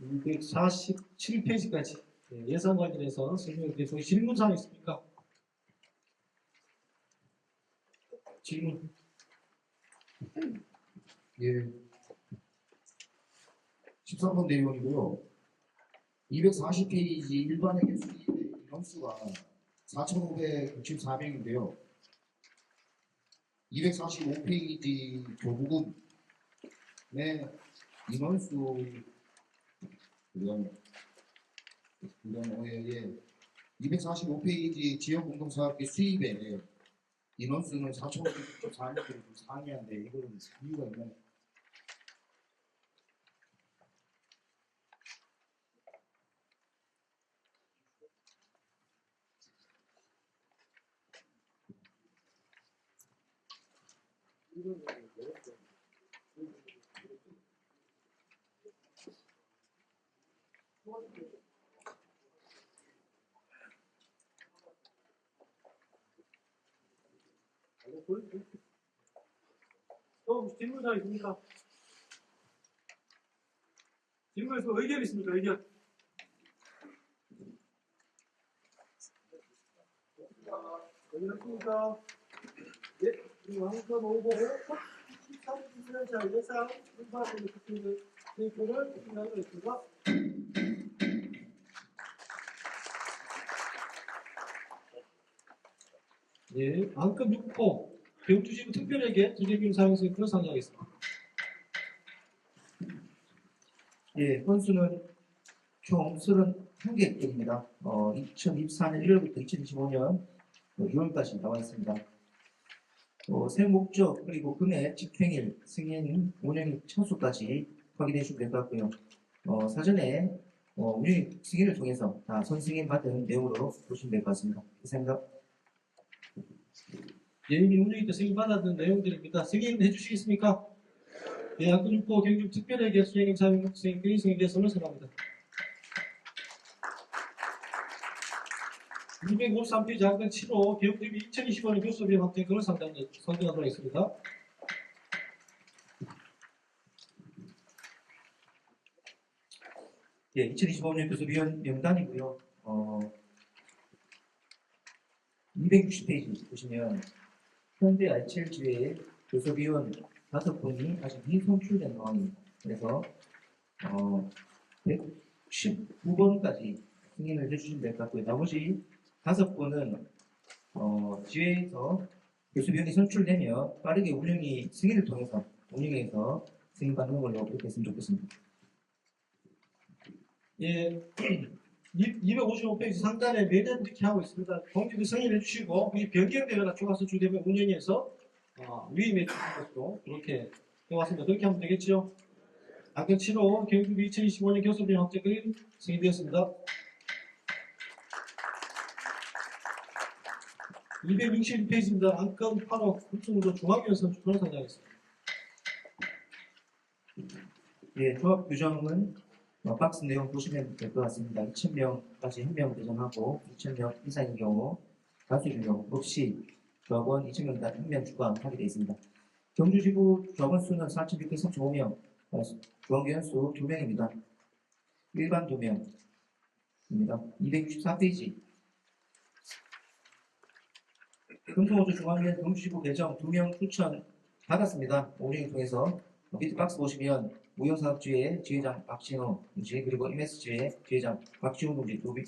247페이지까지 예산 관련해서 설명을 드리고 질문 사항 있습니까? 질문. 예. 13번 대의원이고요. 240페이지 일반의 인원수가 4,564명인데요. 245페이지 교부금의 인원수 그다음에 245페이지 지역공동사업비 수입에 인원수는 4,564명으로 좀 상이한데 이거는 이유가 있나요? 또 질문 사항 있습니까? 질문에서 의견 있습니까? 의견. 의견 없습니까? 예, 그리고 한번 오고 13자 예상 분파하는 데이터를 진행하겠습니다. 예, 안건 6호 경주지구 특별에게 주재비용 사용성을 상정하겠습니다. 예, 건수는 총 31개입니다. 2024년 1월부터 2025년 6월까지 나와 있습니다. 세무 목적 그리고 금액, 집행일, 승인, 운영 처수까지 확인해 주시면 될 것 같고요. 사전에 운영 승인을 통해서 다 선승인 받은 내용으로 보시면 될 것 같습니다. 이상입니다. 예, 이미 운영이 때 승인 받았던 내용들입니다. 승인해 주시겠습니까? 예, 안건 6호 경주 특별에게 수행임 사용 수행권이 승인되었음을 선언합니다. 253페이지 안건 7호 개혁 대비 2025년 교수비 확정권을 상정하도록 하겠습니다. 예, 2025년 교수위원 명단이고요. 260페이지 보시면 현재 RCL지회에 교수위원 5분이 아직 미선출된 상황입니다. 그래서 119번까지 승인을 해주시면 될 것 같고요. 나머지 5분은 지회에서 교수위원이 선출되면 빠르게 운영이 승인을 통해서 운영에서 승인받는 걸로 그렇게 했으면 좋겠습니다. 예, 255페이지 상단에 매년 이렇게 하고 있습니다. 동지도 승인해 주시고 이 변경되거나 추가 선출되면 운영에서 위임해 주는 것으로 그렇게 해왔습니다. 그렇게 하면 되겠죠? 안건 7호 경주비 2025년 교수비 확정이 승인되었습니다. 261페이지입니다. 안건 8호 금수무도 중앙위원 선출을 상정하겠습니다. 예, 조합 규정은 박스 내용 보시면 될 것 같습니다. 2,000명까지 1명 배정하고 2,000명 이상인 경우 다수 준용 없이 조합원 2,000명 단 1명 추가하게 되어 있습니다. 경주지구 조합원 수는 4,635명, 중앙위원 수 2명입니다. 일반 2명입니다. 264페이지 금속호주 중앙위원 경주지구 배정 2명 추천 받았습니다. 운영을 통해서 밑에 박스 보시면 무형사업주의 지회장 박진호 동지 그리고 MS주의 지회장 박지훈 동지 두 분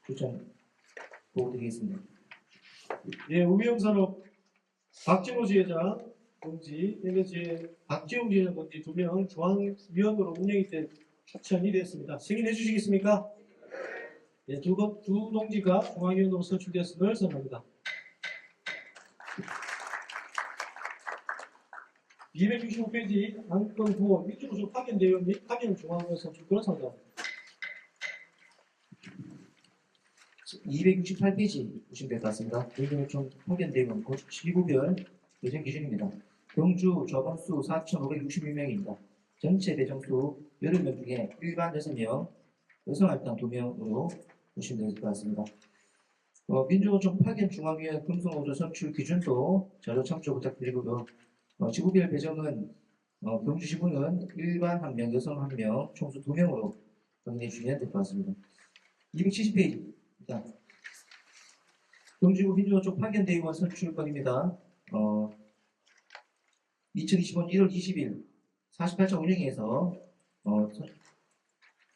추천 보고드리겠습니다. 예, 우영산업 박진호 지회장 동지, MS주의 박지훈 지회장 동지 2명 중앙위원으로 운영이 된 추천이 됐습니다. 승인해 주시겠습니까? 예, 두 동지가 중앙위원으로 선출되었음을 선언합니다. 265페이지 안건 9호 밑으로 파견 대원 및 파견 중앙위원 선출권을 상정합니다. 268페이지 보시면 될 것 같습니다. 대전총 파견 대원 7구별 배정 기준입니다. 경주 조합원수 4,561명입니다. 전체 배정수 80명 중에 일반 6명, 여성 할당 2명으로 보시면 될 것 같습니다. 민주노총 파견 중앙위원 금속노조 선출 기준도 자료 참조 부탁드리고요. 지구별 배정은 경주지구는 일반 1명, 여성 1명, 총수 2명으로 확인해 주시면 될 것 같습니다. 270페이지입니다. 경주구 민주노 쪽 파견대의원 선출 건입니다. 2025년 1월 20일 48차 운영회에서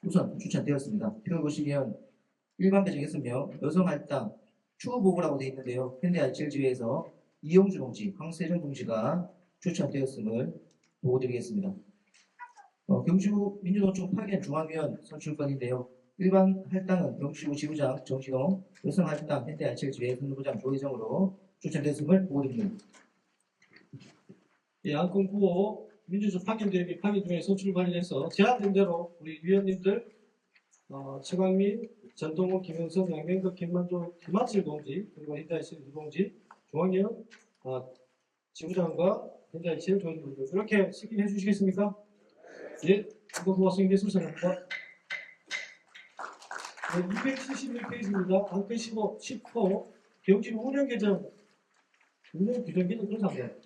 우선 추천되었습니다. 표를 보시면 일반 배정 6명, 여성할당 추후보고라고 되어 있는데요. 현대아이첼지회에서 이용주 동지, 황세정 동지가 추천되었음을 보고드리겠습니다. 경주구 민주노총 파견 중앙위원 선출건인데요. 일반 할당은 경주구 지부장 정신홍, 여성 할당 현대아이첼지회 선무부장 조혜정으로 추천되었음을 보고드립니다. 예, 안건 9호 민주적 파견대회 파견 중에 선출 관련해서 제안된 대로 우리 위원님들 최광민, 전동호, 김영선, 양명덕, 김만조, 김학실 동지 그리고 현대아이첼 동지, 중앙위원 지부장과 현대아이첼 조인분들 이렇게 승인해 주시겠습니까? 예, 이거 고맙습니다. 순서입니다. 271페이지입니다. 안건 15, 10호 경주구 운영 규정 기준 그런 상태.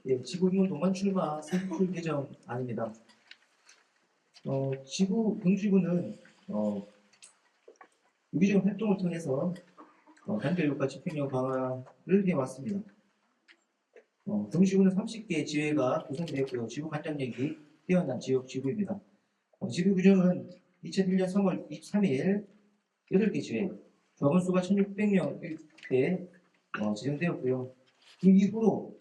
예, 지구인문 동반 출마 선출 개정 아닙니다. 경주구는 유기적 활동을 통해서 단결력과 집행력 강화를 해왔습니다. 경주구는 30개 지회가 구성되었고요. 지구 관장력이 뛰어난 지역 지구입니다. 지구 규정은 2001년 3월 23일 8개 지회, 조합원 수가 1600명대 지정되었고요. 그 이후로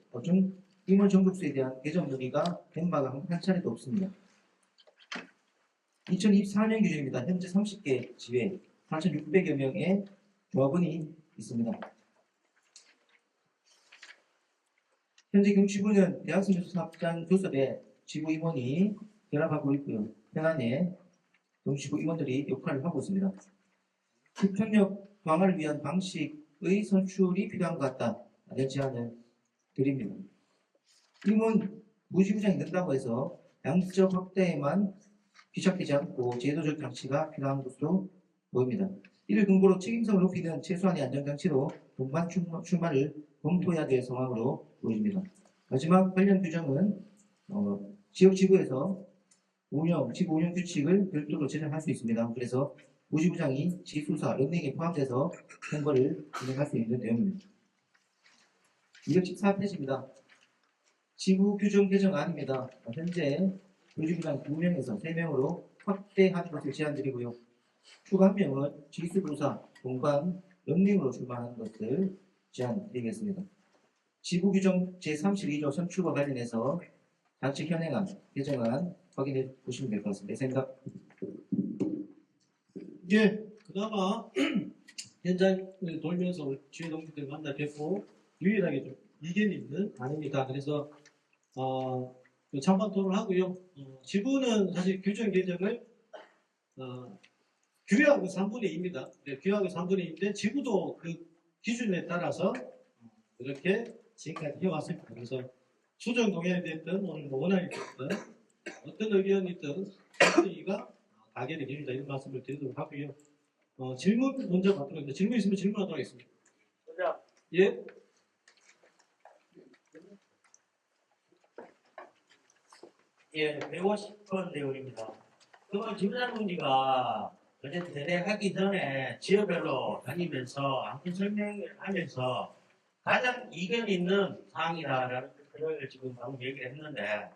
임원 정족수에 대한 개정 논의가 된 바가 한 차례도 없습니다. 2024년 기준입니다. 현재 30개 지회, 4,600여 명의 조합원이 있습니다. 현재 경주구는 대학생 교섭단 교섭에 지구 임원이 결합하고 있고요. 현안에 경주구 임원들이 역할을 하고 있습니다. 집행력 강화를 위한 방식의 선출이 필요한 것 같다는 제안을 드립니다. 임원 부지부장이 된다고 해서 양적 확대에만 귀착되지 않고 제도적 장치가 필요한 것으로 보입니다. 이를 근거로 책임성을 높이는 최소한의 안전장치로 동반 출마를 검토해야 될 상황으로 보입니다. 마지막 관련 규정은 지역 지구에서 지구 운영 규칙을 별도로 제정할 수 있습니다. 그래서 부지부장이 지수사, 런닝에 포함돼서 선거를 진행할 수 있는 내용입니다. 214페이지입니다. 지구 규정 개정안입니다. 현재 부지부장 2명에서 3명으로 확대하는 것을 제안드리고요. 추가 1명은 지수부사, 동반, 런닝으로 출마하는 것을 제안드리겠습니다. 지구 규정 제32조 선출과 관련해서 단체 현행안, 개정안 확인해 보시면 될 것 같습니다. 이상입니다. 예, 그나마 현장을 돌면서 주위 동지들 만나 뵙고 유일하게 좀 이견이 있는 아닙니다. 그래서 찬반 토론을 하고요. 지구는 사실 규정 개정을 규약은 3분의 2입니다. 네, 규약은 3분의 2인데 지구도 그 기준에 따라서 이렇게 지금까지 해왔습니다. 그래서 수정 동의안이 됐든 오늘 원안이 됐든 어떤 의견이든 3분의 2가 가결이 됩니다. 이런 말씀을 드리도록 하고요. 질문 먼저 받도록 하겠습니다. 질문 있으면 질문하도록 하겠습니다. 예. 예, 150번 내용입니다. 그건 지부장 동지가 어쨌든 대대하기 전에 지역별로 다니면서 안건 설명을 하면서 가장 이견 있는 사항이라는 그걸 지금 방금 얘기를 했는데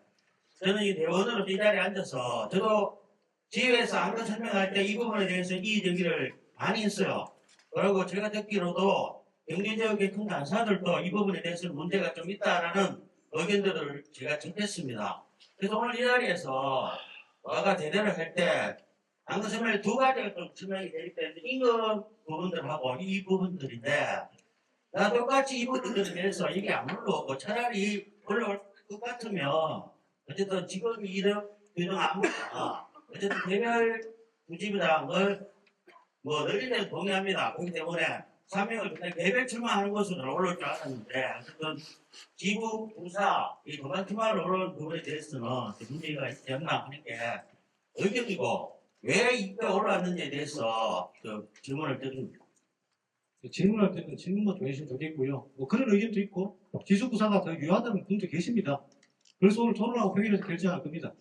저는 이 대원으로 이 자리에 앉아서 저도 지회에서 안건 설명할 때 이 부분에 대해서 이의제기를 많이 했어요. 그리고 제가 듣기로도 경제지역의 큰 단사들도 이 부분에 대해서 문제가 좀 있다라는 의견들을 제가 접했습니다. 그래서 오늘 이 자리에서 와가 대대를 할 때 안건 설명에 두 가지가 좀 설명이 되기 때문에 이거 부분들하고 이 부분들인데 나 똑같이 이 부분들에 대해서 이게 안 올라오고 차라리 올라올 것 같으면 어쨌든 지금 이런 아무것도 어쨌든 개별 부지부장을 늘리는 동의합니다. 그렇기 때문에 3명을 그냥 개별 출마하는 것으로 올라올 줄 알았는데 어쨌든 지부, 부사, 이 도반 출마를 올라오는 부분에 대해서는 문제가 있지 않나 하는 게 의견이고 왜 이게 올라왔는지에 대해서 질문을 드립니다. 질문할 때는 질문만 좀 해주시면 좋겠고요. 그런 의견도 있고 지수부사가 더 유효하다는 분도 계십니다. 그래서 오늘 토론하고 표결해서 결정할 겁니다.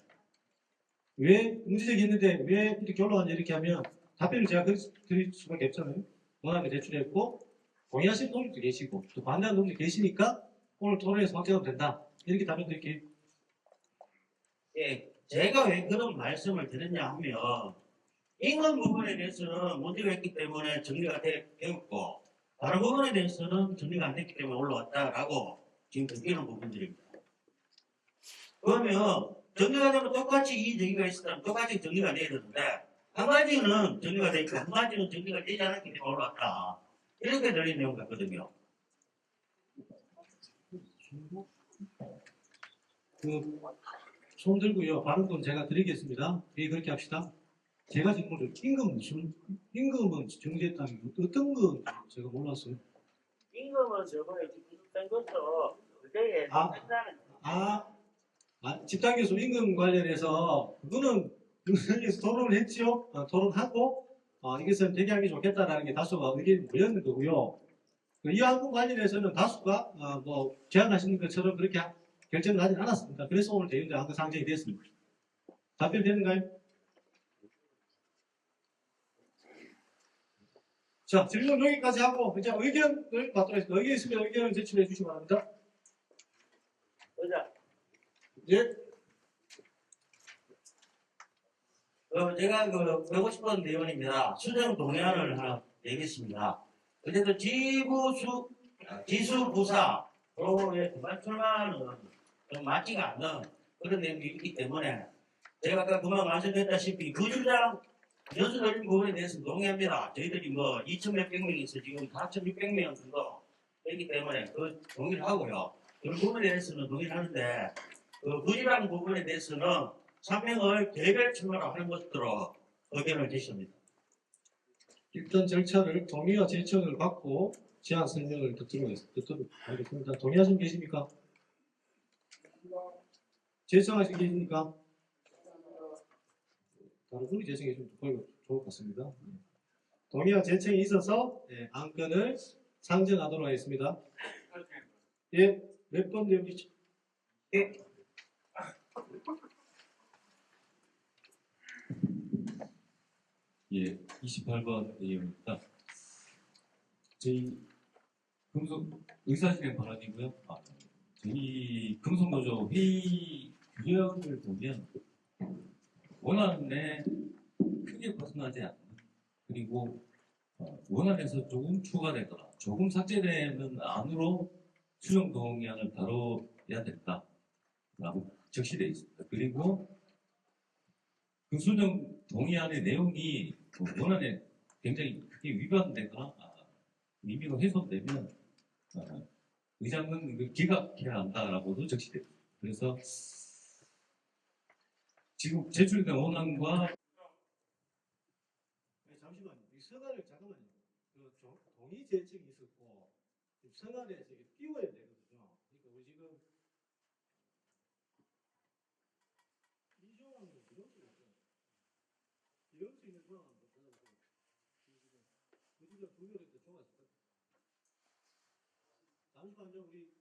왜 문제제기했는데 왜 이렇게 올라왔냐 이렇게 하면 답변을 제가 드릴 수밖에 없잖아요. 원안을 제출했고 동의하시는 분들도 계시고 또 반대하는 분들도 계시니까 오늘 토론에서 확정하면 된다. 이렇게 답변 드릴게요. 예, 제가 왜 그런 말씀을 드렸냐 하면 인간 부분에 대해서는 문제가 있기 때문에 정리가 되었고 다른 부분에 대해서는 정리가 안 됐기 때문에 올라왔다라고 지금 느끼는 부분들입니다. 그러면 정리가 되면 똑같이 이 정리가 있었다면 똑같이 정리가 돼야 되는데 한 가지는 정리가 되고 한 가지는 정리가 되지 않았기 때문에 올라왔다. 이렇게 들리는 내용 같거든요. 손 들고요. 발언권 제가 드리겠습니다. 예, 그렇게 합시다. 제가 지금 임금은 정지했다는 게 어떤 건 제가 몰랐어요. 임금은 저번에 집행된 것도 그때에 집단교수 임금 관련해서 그거는 여기서 토론을 했죠. 토론하고 이것은 대기하기 좋겠다라는 게 다수가 의견이 모였는 거고요. 이 항목 관련해서는 다수가 뭐 제안하시는 것처럼 그렇게 결정을 하지 않았습니다. 그래서 오늘 대의원들 항상 상정이 됐습니다. 답변 되는가요? 자, 질문 여기까지 하고 이제 의견을 받도록 하겠습니다. 의견 있으면 의견을 제출해 주시기 바랍니다. 보자. 예. 제가 150번 대원입니다. 수정 동의안을 하나 내겠습니다. 어쨌든 지수부사로의 그만 출마는 좀 맞지가 않는 그런 내용이 있기 때문에 제가 아까 그만 말씀드렸다시피 그 주장 연수적인 부분에 대해서 동의합니다. 저희들이 뭐 2,몇백 명에서 지금 4,600명 정도 되기 때문에 그 동의를 하고요. 그런 부분에 대해서는 동의를 하는데 그 주장 부분에 대해서는 3명을 개별 출마로 하는 것으로 의견을 제시합니다. 일단 절차를 동의와 제청을 받고 제안 설명을 듣도록 하겠습니다. 동의하시는 계십니까? 제청하시는 계십니까? 다른 분이 제청해 주면 좋을 것 같습니다. 동의와 제청이 있어서 안건을 상정하도록 하겠습니다. 예, 몇 번 내용이죠? 예. 예, 28번 내용입니다. 저희 의사진행 발언이고요. 저희 금속노조 회의 규정을 보면 원안에 크게 벗어나지 않는 그리고 원안에서 조금 추가되거나 조금 삭제되는 안으로 수정 동의안을 다뤄야 된다라고 적시되어 있습니다. 그리고 그 수정 동의안의 내용이 원안에 굉장히 크게 위반되거나 의미가 훼손되면 의장은 기각해야 한다라고도 적시됩니다. 그래서 지금 제출된 원안과 잠시만요. 이 서간을 잠깐만요. 동의 제청이 있었고 서간에 띄워야 되거든요. 그러니까 우리 지금 이종하는 이런 수 있어요. 이런 수 있는 상황 한번 찾아보세요. 우리가 두 개를 더 좋아했을까? 잠시만요. 우리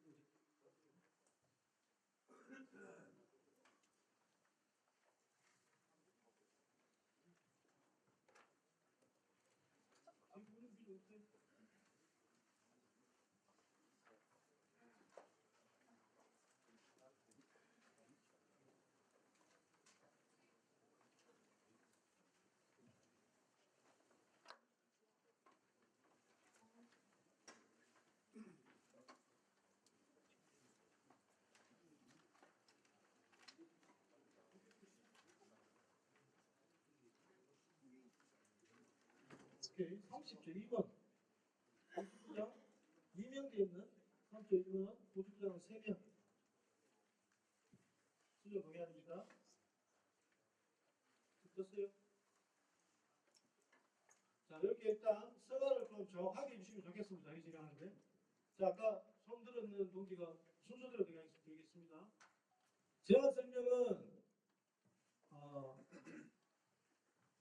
오케이. 30조 2번 보수부장 2명 되어 있는 3조 1번 보수부장은 3명 수정 동의합니다. 됐어요? 자, 이렇게 일단 서가를 좀 정확하게 해주시면 좋겠습니다. 이 진행하는데. 자, 아까 손 들었는 동기가 순서대로 드리겠습니다. 제안 설명은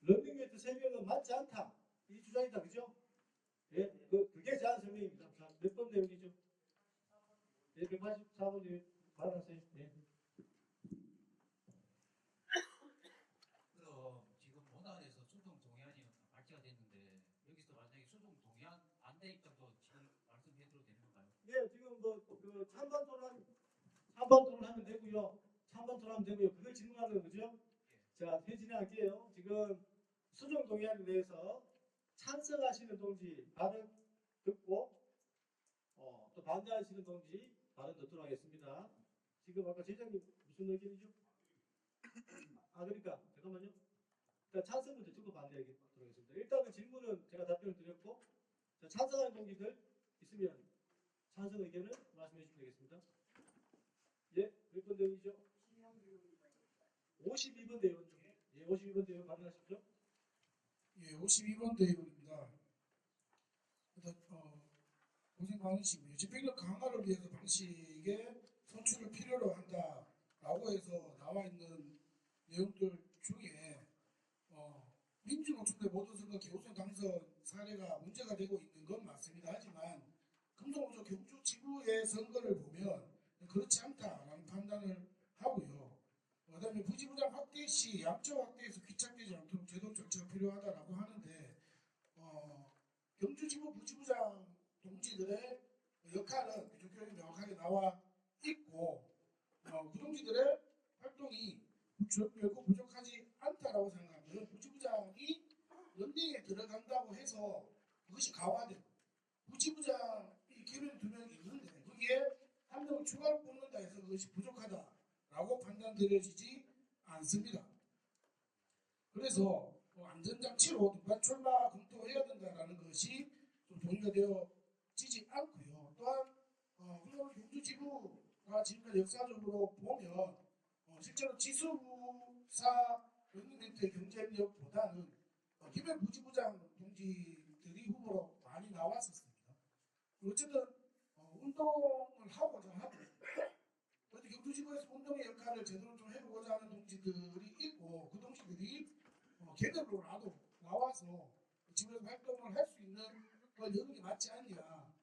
런닝메이트 3명은 맞지 않다. 이 주장이다. 그죠? 예, 그게 제안 설명입니다. 자, 몇 번 내용이죠? 예, 184번 발언하세요. 예. 만약에 수정 동의안 안 돼 있다고 지금 말씀해드려도 되는 건가요? 예, 지금 그 찬반 토론 하면 되고요. 찬반 토론 하면 되고요. 그걸 질문하는 거죠? 자, 진행할게요. 지금 수정 동의안에 대해서 찬성하시는 동지 발언 듣고 또 반대하시는 동지 발언 듣도록 하겠습니다. 지금 아까 제장님 무슨 의견이죠? 그러니까 잠깐만요. 일단 찬성부터 듣고 반대하도록 하겠습니다. 일단은 질문은 제가 답변을 드렸고, 자, 찬성하는 동지들 있으면 찬성 의견을 말씀해 주시면 되겠습니다. 예, 몇 번 대원이죠? 52번 대원 중. 예, 52번 대원 발언하십시오. 예, 52번 대의원입니다. 고생 많으시고요. 집행력 강화를 위해서 방식의 선출을 필요로 한다라고 해서 나와 있는 내용들 중에 민주노총대 모두선거 개우선 당선 사례가 문제가 되고 있는 건 맞습니다. 하지만 금속노조 경주 지부의 선거를 보면 그렇지 않다라는 판단을 하고요. 그다음에 부지부장 확대 시 양적 확대에서 귀착되지 않도록 제도 절차가 필요하다라고 하는데 경주지부 부지부장 동지들의 역할은 규정표현이 명확하게 나와 있고 그 동지들의 활동이 결코 부족하지 않다라고 생각하면 부지부장이 런닝에 들어간다고 해서 그것이 강화되고 부지부장이 개별 2명이 있는데 거기에 한 명을 추가로 뽑는다 해서 그것이 부족하다라고 판단되어지지 않습니다. 그래서 안전장치로 등반 출마 검토해야 된다는 것이 좀 동의가 되어지지 않고요. 또한 경주지부가 지금까지 역사적으로 보면 실제로 지수부사 런닝멘트의 경쟁력보다는 개별 부지부장 동지들이 후보로 많이 나왔었습니다. 어쨌든 운동을 하고자 하고 경주지부에서 운동의 역할을 제대로 좀 해보고자 하는 동지들이 있고 그 동지들이 개별로라도 나와서 지부에서 활동을 할 수 있는 걸 여는 게 맞지 않냐.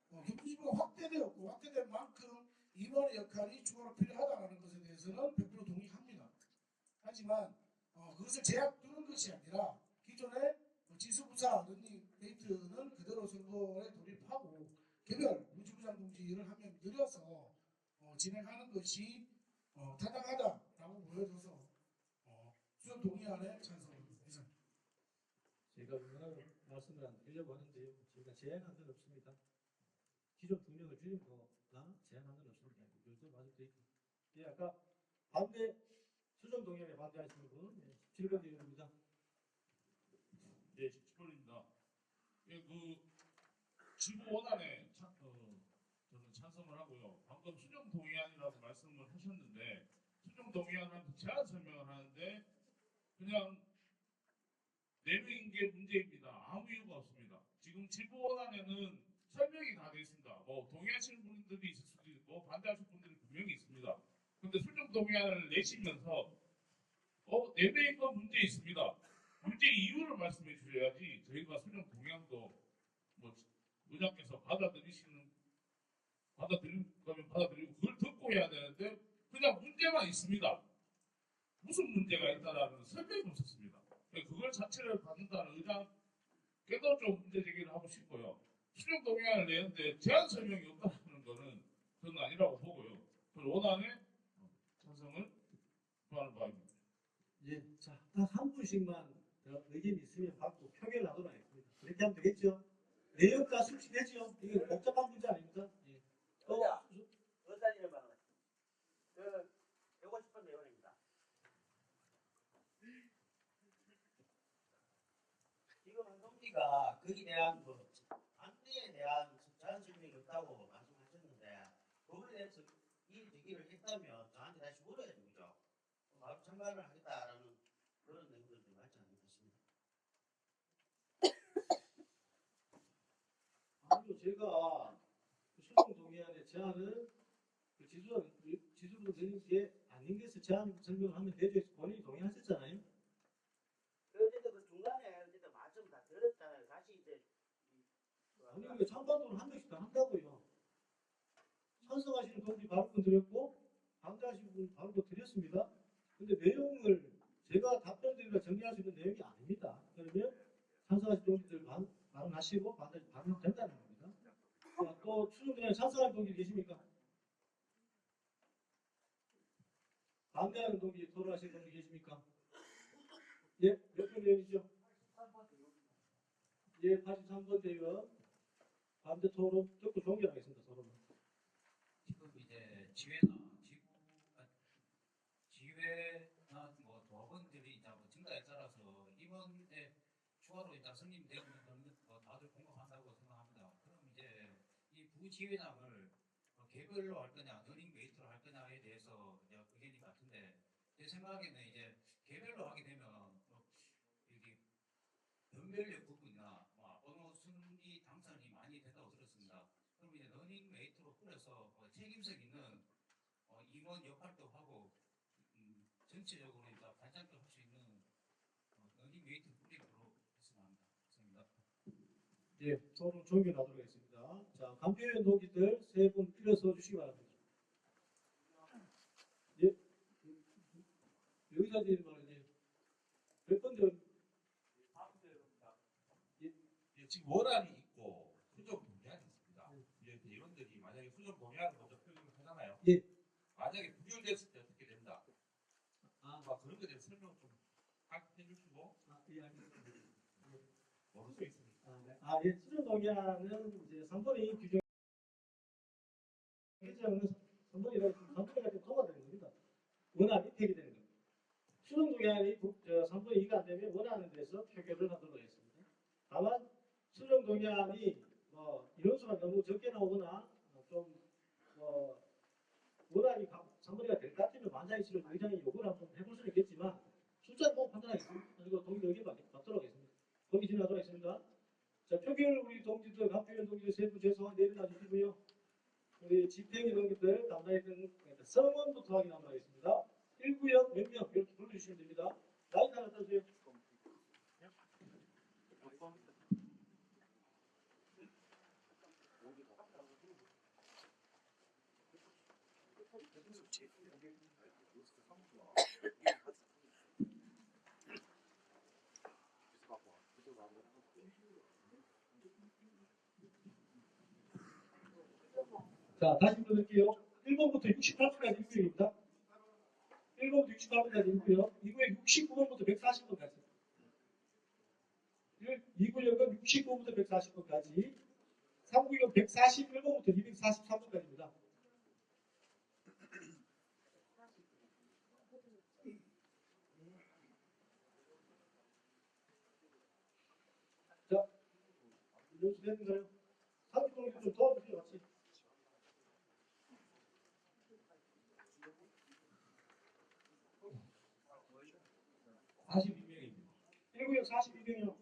경주지부가 확대되었고 확대된 만큼 임원의 역할이 추가로 필요하다는 것에 대해서는 100% 동의합니다. 하지만 그것을 제약 두는 것이 아니라 기존의 지수부사 런닝메이트는 그대로 선거에 돌입하고 개별 부지부장 동지를 한 명 늘려서 진행하는 것이 타당하다라고 보여져서 수정 동의안에 찬성합니다. 제가 원하는 말씀을 안 드리려고 하는데요. 제가 제안한 건 없습니다. 기존 2명을 줄인 거나 제안한 건 없습니다. 이것도 말씀드릴게요. 예, 아까 반대 수정 동의안에 반대하시는 분 17번 의원입니다. 예, 17번입니다. 예, 지부 원안에 저는 찬성을 하고요. 방금 수정 동의안이라고 말씀을 하셨는데 수정 동의안한테 제안 설명을 하는데 그냥 내명인 게 문제입니다. 아무 이유가 없습니다. 지금 지부 원안에는 설명이 다 되어 있습니다. 뭐 동의하시는 분들이 있을 수도 있고 반대하시는 분들이 분명히 있습니다. 근데 수정 동의안을 내시면서 내명인 건 문제 있습니다. 문제 이유를 말씀해 주셔야지 저희가 수정 동의안도 뭐 의장께서 받아들일 거면 받아들이고 그걸 듣고 해야 되는데 그냥 문제만 있습니다. 무슨 문제가 있다라는 설명이 없었습니다. 그걸 자체를 받는다는 의장께도 좀 문제 제기를 하고 싶고요. 수정 동의안을 내는데 제한 설명이 없다는 거는 저는 아니라고 보고요. 그 원안에 찬성을 구하는 바입니다. 예, 자, 딱 한 분씩만 의견이 있으면 받고 표결하도록 하겠습니다. 그렇게 하면 되겠죠? 내용 다 숙지되죠? 이게 복잡한 문제 아닙니다. 예. 의사진을 말하는 150번 내용입니다. 지금 한 동지가 거기에 대한 안내에 대한 제한 설명이 없다고 말씀하셨는데 그거에 대해서 이 제기를 했다면 저한테 다시 물어야 되죠. 바로 참가를 하겠다라는 그런 내용들이 맞지 않는 것 같습니다. 아니요, 제가 수정 동의안의 제안을 지수부터 드린 게 아닌 것을 제안 설명을 하면 되죠. 본인이 동의하셨잖아요. 어쨌든 그 중간에 어쨌든 말씀 다 들었잖아요. 다시 이제 아니 이게 찬반도를 한 명씩 다 한다고요. 찬성하시는 동지 발언도 드렸고 반대하시는 분 발언도 드렸습니다. 근데 내용을 제가 답변 드리려 정리할 수 있는 내용이 아닙니다. 그러면 찬성하시는 동지들 예, 몇 번 대원이죠? 예, 83번 대원. 반대 토론 듣고 종결하겠습니다. 토론. 지금 이제 지회나 뭐 조합원들이 이제 뭐 증가에 따라서 이번에 추가로 이제 성립되는 것은 뭐 다들 공감한다고 생각합니다. 그럼 이제 이 부지회장을 개별로 할 거냐, 러닝 메이트로 할 거냐에 대해서 이제 의견이 같은데 제 생각에는 이제 개별로 하게 되면 여기 변별력 부분이나 어느 순위 당선이 많이 된다고 들었습니다. 그럼 이제 러닝 메이트로 꾸려서 책임성 있는 임원 역할도 하고 전체적으로 이제 발전도 할 수 있는 러닝 메이트 꾸리도록 했으면 합니다. 감사합니다. 예, 토론 종결하도록 하겠습니다. 자, 감표위원 동지들 세 분 일어서 주시기 바랍니다. 예, 여기까지 말이지. 몇 번째? 예, 지금 원안이 있고 수정 동의안이 있습니다. 이제 대의원들이 만약에 수정 동의안을 먼저 표결을 하잖아요. 예. 만약에 부결됐을 때 어떻게 된다. 그런 것에 대해서 설명 좀 해주시고. 예, 알겠습니다. 모를 수 있으니까. 예, 수정 동의안은 이제 3분의 2 규정 규정은 3분의 2가 통과되는 겁니다. 원안 입력이 되는 겁니다. 수정 동의안이 3분의 2가 안 되면 원안에 대해서 표결을 하도록 하겠습니다. 다만 수정 동의안이 인원수가 너무 적게 나오거나 원안이 3분의 2가 될 것 같으면 만장일 치를 의장이 요구를 한번 해볼 수는 있겠지만 숫자를 보고 판단하겠습니다. 그리고 동의 의견 받도록 하겠습니다. 동의 진행하도록 하겠습니다. 자, 표결 우리 동지들, 감표위원 동지들 세부 죄송한 내일나 주시고요. 우리 집행위 동지들 담당했던 성원부터 확인하도록 하겠습니다. 1구역 몇 명 이렇게 불러주시면 됩니다. 라인 하나 따주세요. 자, 다시 불러드릴게요. 1번부터 68번까지 1구역입니다. 1번부터 68번까지 1구역, 2구역 69번부터 140번까지. 2구역은 69번부터 140번까지, 3구역은 141번부터 243번까지입니다. 자, 연습했는가요? 30분 좀 도와주세요, 같이. (42명입니다) 1구역 42명이요.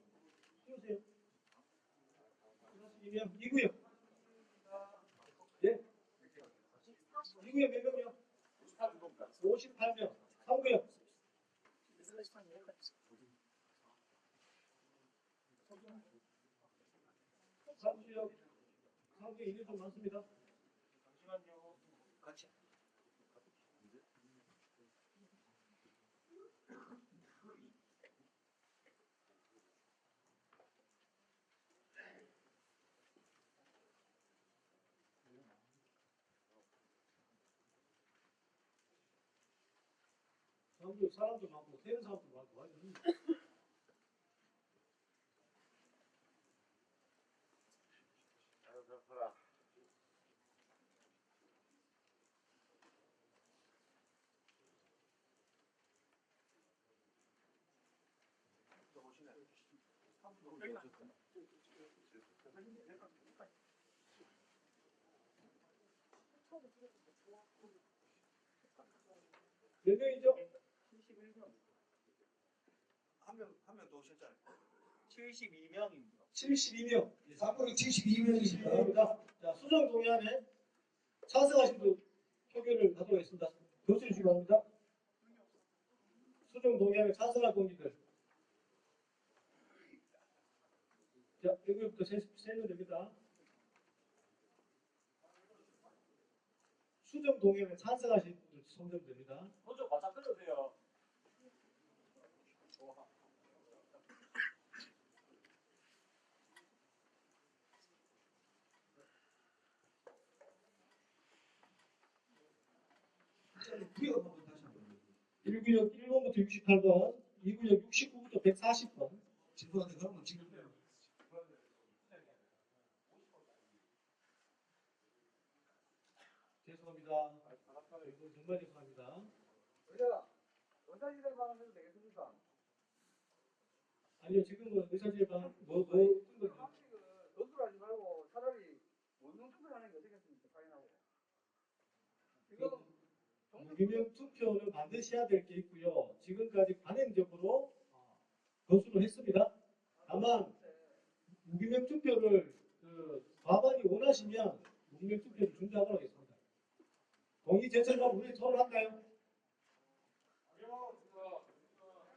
키우세요. 42명. 2구역. 예? 2구역 몇 명이요? 58명. 3구역. 3구역. 3구역 인원 좀 많습니다. 잠시만요. 같이. 사람도 많고 세는 사람도 많고 하여튼 몇 명이죠? 71명. 한 명 더 오셨잖아요. 72명입니다. 72명. 3분의 72명이십니다. 감사합니다. 자, 수정 동의안에 찬성하신 분 표결을 하도록 하겠습니다. 교수해 주시기 바랍니다. 수정 동의안에 찬성할 동지들. 자, 여기부터 세면 됩니다. 수정 동의안에 찬성하신 분들 손들면 됩니다. 먼저 바짝 끌어주세요. 구역 한번 다시 한번. 1구역 1번부터 68번, 2구역 69부터 140번, 140번. 죄송한데 그러면 지금 죄송합니다. 이거 정말 죄송합니다. 의사진행 방해도 되겠습니까? 아니요, 지금은 의사진행 뭐 거수하지 말고 차라리 원룸 투표하는 게 어떻겠습니까? 확인하고. 무기명 투표는 반드시 해야 될 게 있고요. 지금까지 관행적으로 거수를 했습니다. 다만 무기명 투표를 과반이 원하시면 무기명 투표를 중지하도록 하겠습니다. 동의 제출과 우리 토론할까요?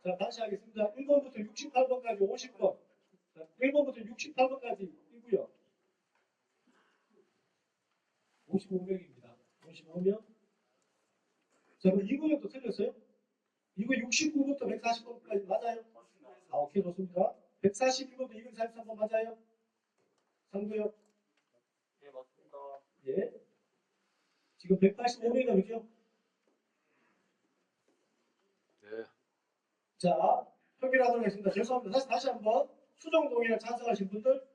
자, 다시 하겠습니다. 1번부터 68번까지 50번. 자, 1번부터 68번까지 있고요. 55명입니다. 55명. 자, 그럼 이구역도 틀렸어요? 이거 69부터 140번까지 맞아요? 아, 오케이, 좋습니다. 141번부터 243번 맞아요? 3구역? 네, 맞습니다. 예. 지금 185명이나 그죠? 네. 자, 표결하도록 하겠습니다. 죄송합니다. 다시 한번 수정 동의에 찬성하신 분들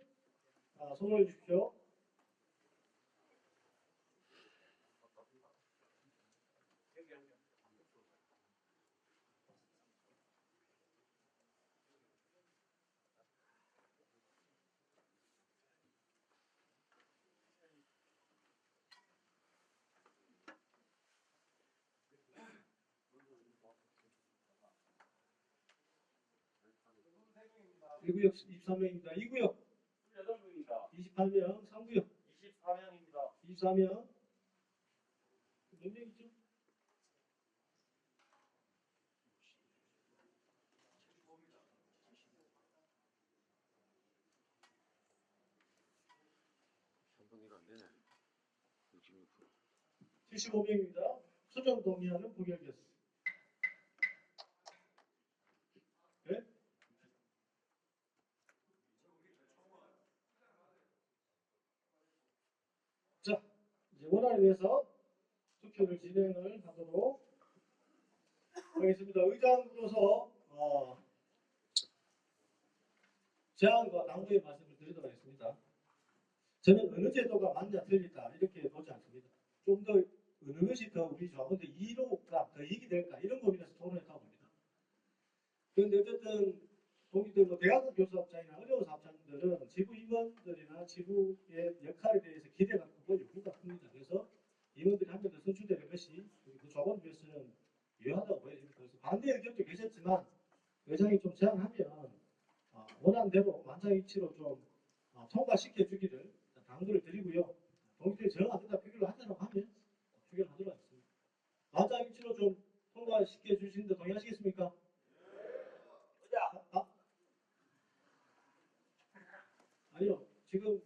손을 올려 주십시오. 일구역 23명입니다. 2구역 28명입니다. 28명, 3구역 24명입니다. 24명. 몇 명이죠? 한번이가 안 되네. 66%. 75명입니다. 수정 동의안은 부결됐습니다. 네? 자, 이제 원안에 대해서 투표를 진행을 하도록 하겠습니다. 의장으로서 제안과 당부의 말씀을 드리도록 하겠습니다. 저는 어느 제도가 맞냐 틀리다 이렇게 보지 않습니다. 좀 더 어느 것이 더 우리 조합원들 이로가 더 이익이 될까 이런 고민에서 토론했다고 봅니다. 그런데 어쨌든 동기들 대학교 교수업자이나 어려운 사업자들은 지부 임원들이나 지부의 역할에 대해서 기대가 크고 요구가 큽니다. 그래서 임원들이 한 명 더 선출되는 것이 그 조합원 위해서는 유효하다고 보여집니다. 그래서 반대 의견도 계셨지만 의장이 좀 제안하면 원안대로 만장일치로 좀 통과시켜 주기를 당부를 드리고요. 동기들이 정 안 된다 표결을 하자고 하면 표결을 하도록 하겠습니다. 만장일치로 좀 통과시켜 주시는데 동의하시겠습니까? 아니요. 지금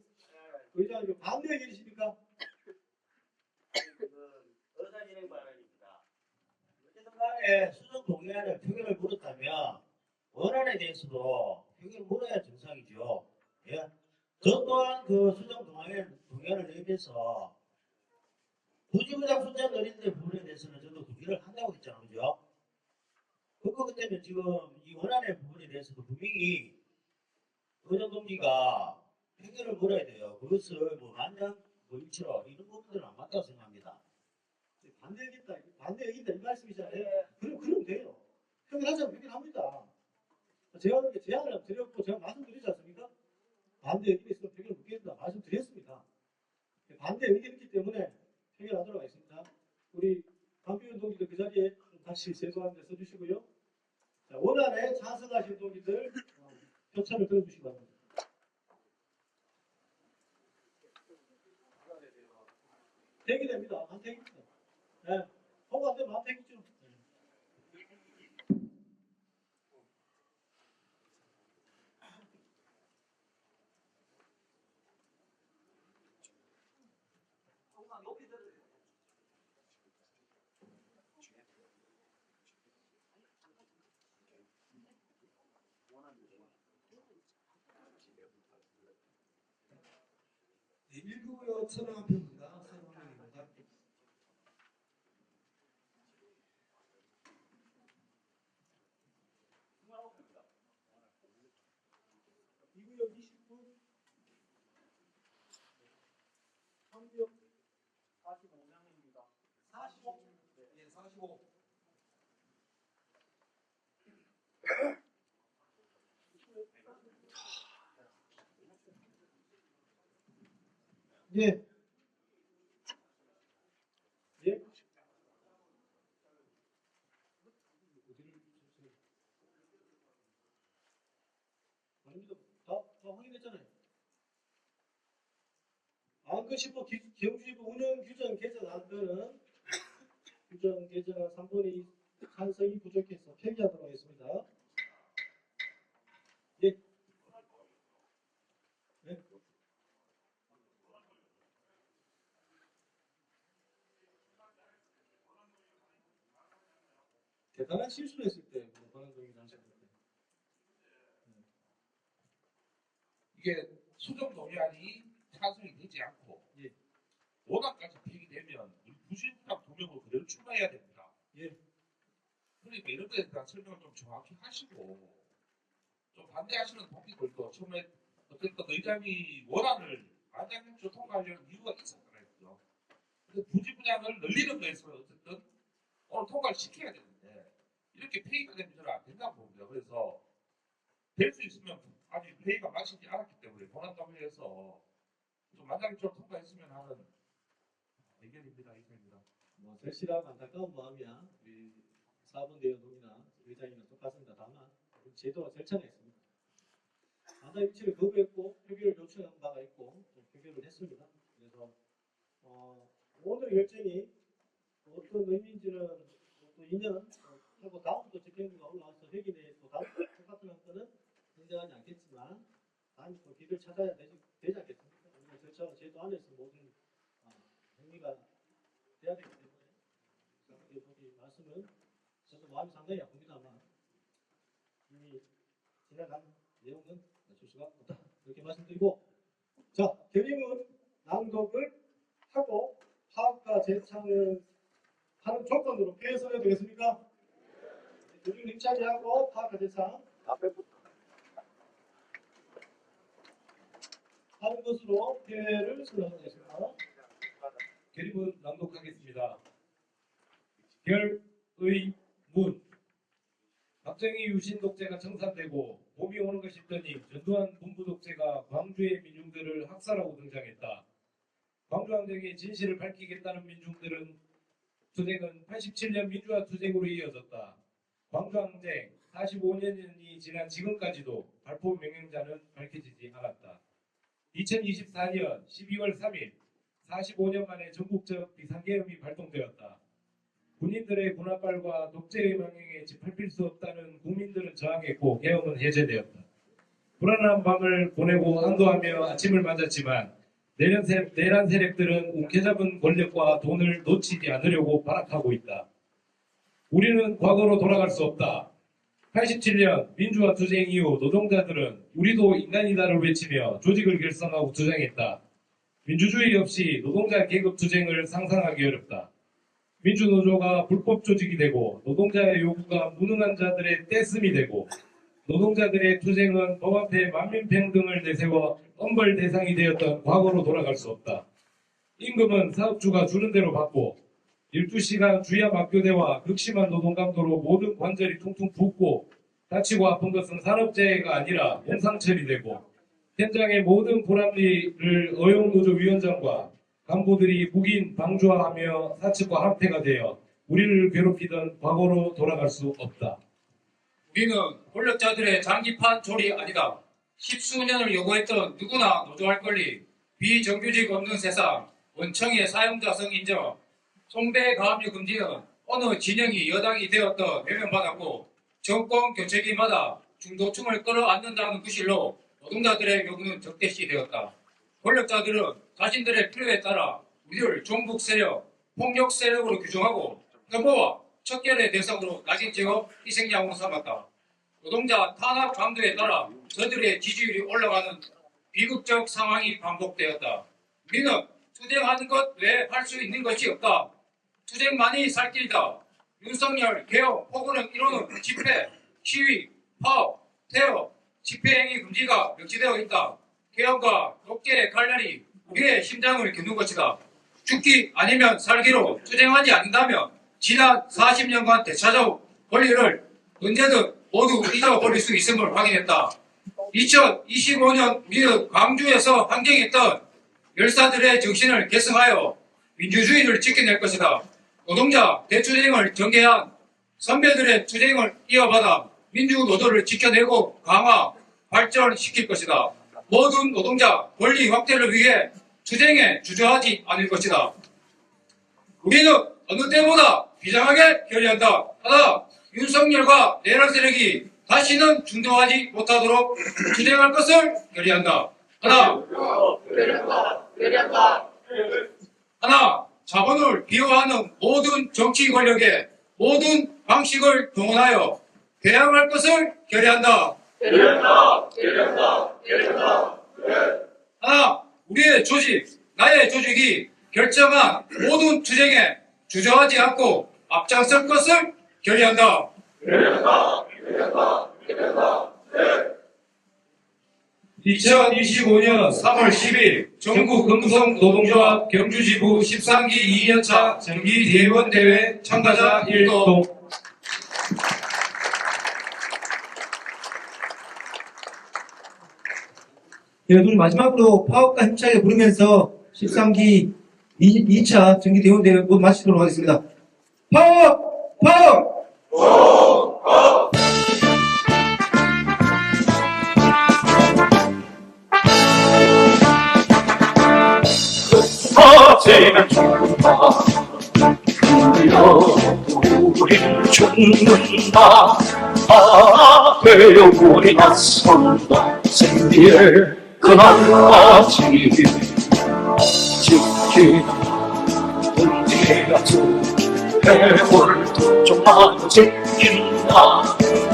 의장님 반대 의견이십니까? 의사진행 발언입니다. 어쨌든 간에 수정 동의안을 표결을 물었다면 원안에 대해서도 표결을 물어야 정상이죠. 예. 저 또한 그 수정 동의안을 내면서 부지부장 숫자 늘리는 부분에 대해서는 저도 동의를 한다고 했잖아요. 그죠? 그렇기 때문에 지금 이 원안의 부분에 대해서도 분명히 의정동지가 표결을 물어야 돼요. 그것을 뭐 만장 일치로 이런 부분들은 안 맞다고 생각합니다. 반대 얘기다 이 말씀이잖아요. 그럼 돼요. 표결하자면 표결합니다. 제가 그렇게 제안을 드렸고 제가 말씀드리지 않습니까? 반대 의견이 있으면 표결을 묻겠습니다. 말씀드렸습니다. 반대 의견이 있기 때문에 표결하도록 하겠습니다. 우리 강표현 동지들 그 자리에 다시 죄송한데 써주시고요. 자, 원안에 찬성하신 동지들 표차를 들어주시기 바랍니다. 대기됩니다. 안 대기입니다. 네. 통과 안 되면 안 되겠죠. 네, 1구역 31표입니다. 31명입니다. 예. 예? 아닙니다. 다 확인했잖아요. 안건 10호 경주지부 운영 규정 개정 안건은 규정 개정안 3분의 2 찬성이 부족해서 폐기하도록 하겠습니다. 예. 네. 대단한 실수를 했을 때 권한동의 당시에 이게 수정 동의안이 찬성이 되지 않고 예. 원안까지 폐기되면 우리 부실부당 2명으로 그대로 출마해야 됩니다. 예. 그러니까 이런 거에 대한 설명을 좀 정확히 하시고 좀 반대하시는 동기들도 처음에 어쨌든 의장이 원안을 안장형조 통과하려는 이유가 있었잖아요. 근데 부지부장을 늘리는 거에서 어쨌든 오늘 통과를 시켜야 되는데 이렇게 폐기가 되면 저는 안 된다고 봅니다. 그래서 될 수 있으면 아직 회의가 마치지 않았기 때문에 본안동의에서 좀 만장일치로 통과했으면 하는 의견입니다. 이상입니다. 뭐 절실하고 안타까운 마음이야. 우리 4번 대연동이나 의장이나 똑같습니다. 다만 제도와 절차가 있습니다. 만장일치를 거부했고 표결을 요청한 바가 있고 또 표결을 했습니다. 그래서 오늘 결정이 어떤 의미인지는 또 2년 하고 다음부터 집행부가 올라와서 회기 내에 또 다음 똑같은 안건은 인정하지 않겠지만 다음에 또 길을 찾아야 되지 않겠습니까? 우리가 절차와 제도 안에서 모든 행위가 돼야 되기 때문에 여기 말씀은 저도 마음이 상당히 아픕니다만 이미 지나간 내용은 맞출 수가 없다. 이렇게 말씀드리고 자 결의문 낭독을 하고 파악과 재창을 하는 조건으로 폐선해야 되겠습니까? 교중 입찰하고 파악과 재창 하는 것으로 폐를 선언하겠습니다. 결의문 낭독하겠습니다. 결의문 박정희 유신 독재가 청산되고 봄이 오는 것 싶더니 전두환 군부 독재가 광주의 민중들을 학살하고 등장했다. 광주항쟁의 진실을 밝히겠다는 민중들은 투쟁은 87년 민주화 투쟁으로 이어졌다. 광주항쟁 45년이 지난 지금까지도 발포 명령자는 밝혀지지 않았다. 2024년 12월 3일 45년 만에 전국적 비상계엄이 발동되었다. 군인들의 군합발과 독재의 망행에 짓밟힐 수 없다는 국민들은 저항했고 계엄은 해제되었다. 불안한 밤을 보내고 안도하며 아침을 맞았지만 내란 세력들은 움켜잡은 권력과 돈을 놓치지 않으려고 발악하고 있다. 우리는 과거로 돌아갈 수 없다. 87년 민주화 투쟁 이후 노동자들은 우리도 인간이다를 외치며 조직을 결성하고 주장했다. 민주주의 없이 노동자 계급 투쟁을 상상하기 어렵다. 민주노조가 불법 조직이 되고 노동자의 요구가 무능한 자들의 떼쓰미 되고 노동자들의 투쟁은 법 앞에 만민평등을 내세워 엄벌 대상이 되었던 과거로 돌아갈 수 없다. 임금은 사업주가 주는 대로 받고 12시간 주야 막교대와 극심한 노동 강도로 모든 관절이 퉁퉁 붓고 다치고 아픈 것은 산업재해가 아니라 영상 처리되고 현장의 모든 불합리를 어용노조 위원장과 간부들이 묵인 방조하며 사측과 합태가 되어 우리를 괴롭히던 과거로 돌아갈 수 없다. 우리는 권력자들의 장기판 조리 아니다. 십수년을 요구했던 누구나 노조할 권리, 비정규직 없는 세상, 원청의 사용자성 인정, 송배 가압류 금지는 어느 진영이 여당이 되었던 외면받았고 정권 교체기마다 중도층을 끌어안는다는 구실로 노동자들의 요구는 적대시되었다. 권력자들은 자신들의 필요에 따라 우리를 종북 세력, 폭력 세력으로 규정하고 혐오와 척결의 대상으로 낙인 찍어 희생양으로 삼았다. 노동자 탄압 강도에 따라 저들의 지지율이 올라가는 비극적 상황이 반복되었다. 우리는 투쟁하는 것 외에 할 수 있는 것이 없다. 투쟁만이 살 길이다. 윤석열, 개혁, 혹은 이로는 집회, 시위, 파업, 태업, 집회행위 금지가 명시되어 있다. 개혁과 독재의 칼날이 우리의 심장을 겨눈 것이다. 죽기 아니면 살기로 투쟁하지 않는다면 지난 40년간 되찾아온 권리를 언제든 모두 잊어버릴 수 있음을 확인했다. 2025년 미국 광주에서 환경했던 열사들의 정신을 계승하여 민주주의를 지켜낼 것이다. 노동자 대투쟁을 전개한 선배들의 투쟁을 이어받아 민주노동을 지켜내고 강화, 발전시킬 것이다. 모든 노동자 권리 확대를 위해 투쟁에 주저하지 않을 것이다. 우리는 어느 때보다 비장하게 결의한다. 하나, 윤석열과 내란 세력이 다시는 중도하지 못하도록 투쟁할 것을 결의한다. 하나, 자본을 비호하는 모든 정치 권력의 모든 방식을 동원하여 대항할 것을 결의한다. 하나, 우리의 조직, 나의 조직이 결정한 모든 투쟁에 주저하지 않고 앞장설 것을 결의한다. 2025년 3월 10일 전국 금속노동조합 경주지부 13기 2년차 정기대의원대회 참가자 1동. 네, 오늘 마지막으로 파업과 힘차게 부르면서 13기 2차 정기대의원대회 모두 마치도록 하겠습니다. 파업! 파업! 터지면 죽는다. 우린 죽는다. 되어 우리 나선다. 승리의 그날까지 지키는 운디같은 해골도 좀만 지킨다.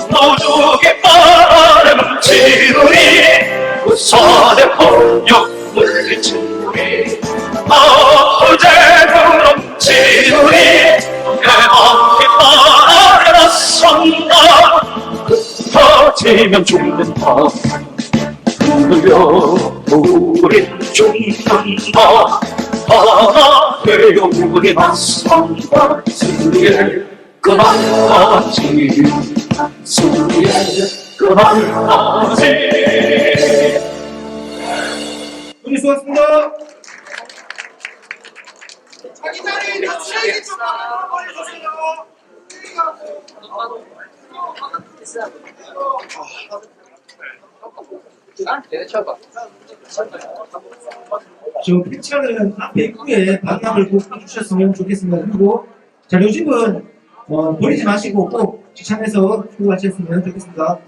노죽의 바람을 지르니 그 산의 폭력 물리친 우리 어제는 넘치우니 해방의 바람에 나선다. 흩어지면 죽는다. 흔들려 우린 죽는다. 하나 되어 우리 나선다. 승리의 그날까지 승리의 그날까지. 오늘 수고하셨습니다. 자기 자리 쓰레기 좀 버려주세요. 저 픽처는 앞에 입구에 반납을 꼭 해주셨으면 좋겠습니다. 그리고 자료집은 버리지 마시고 꼭 지참해서 수고하셨으면 좋겠습니다.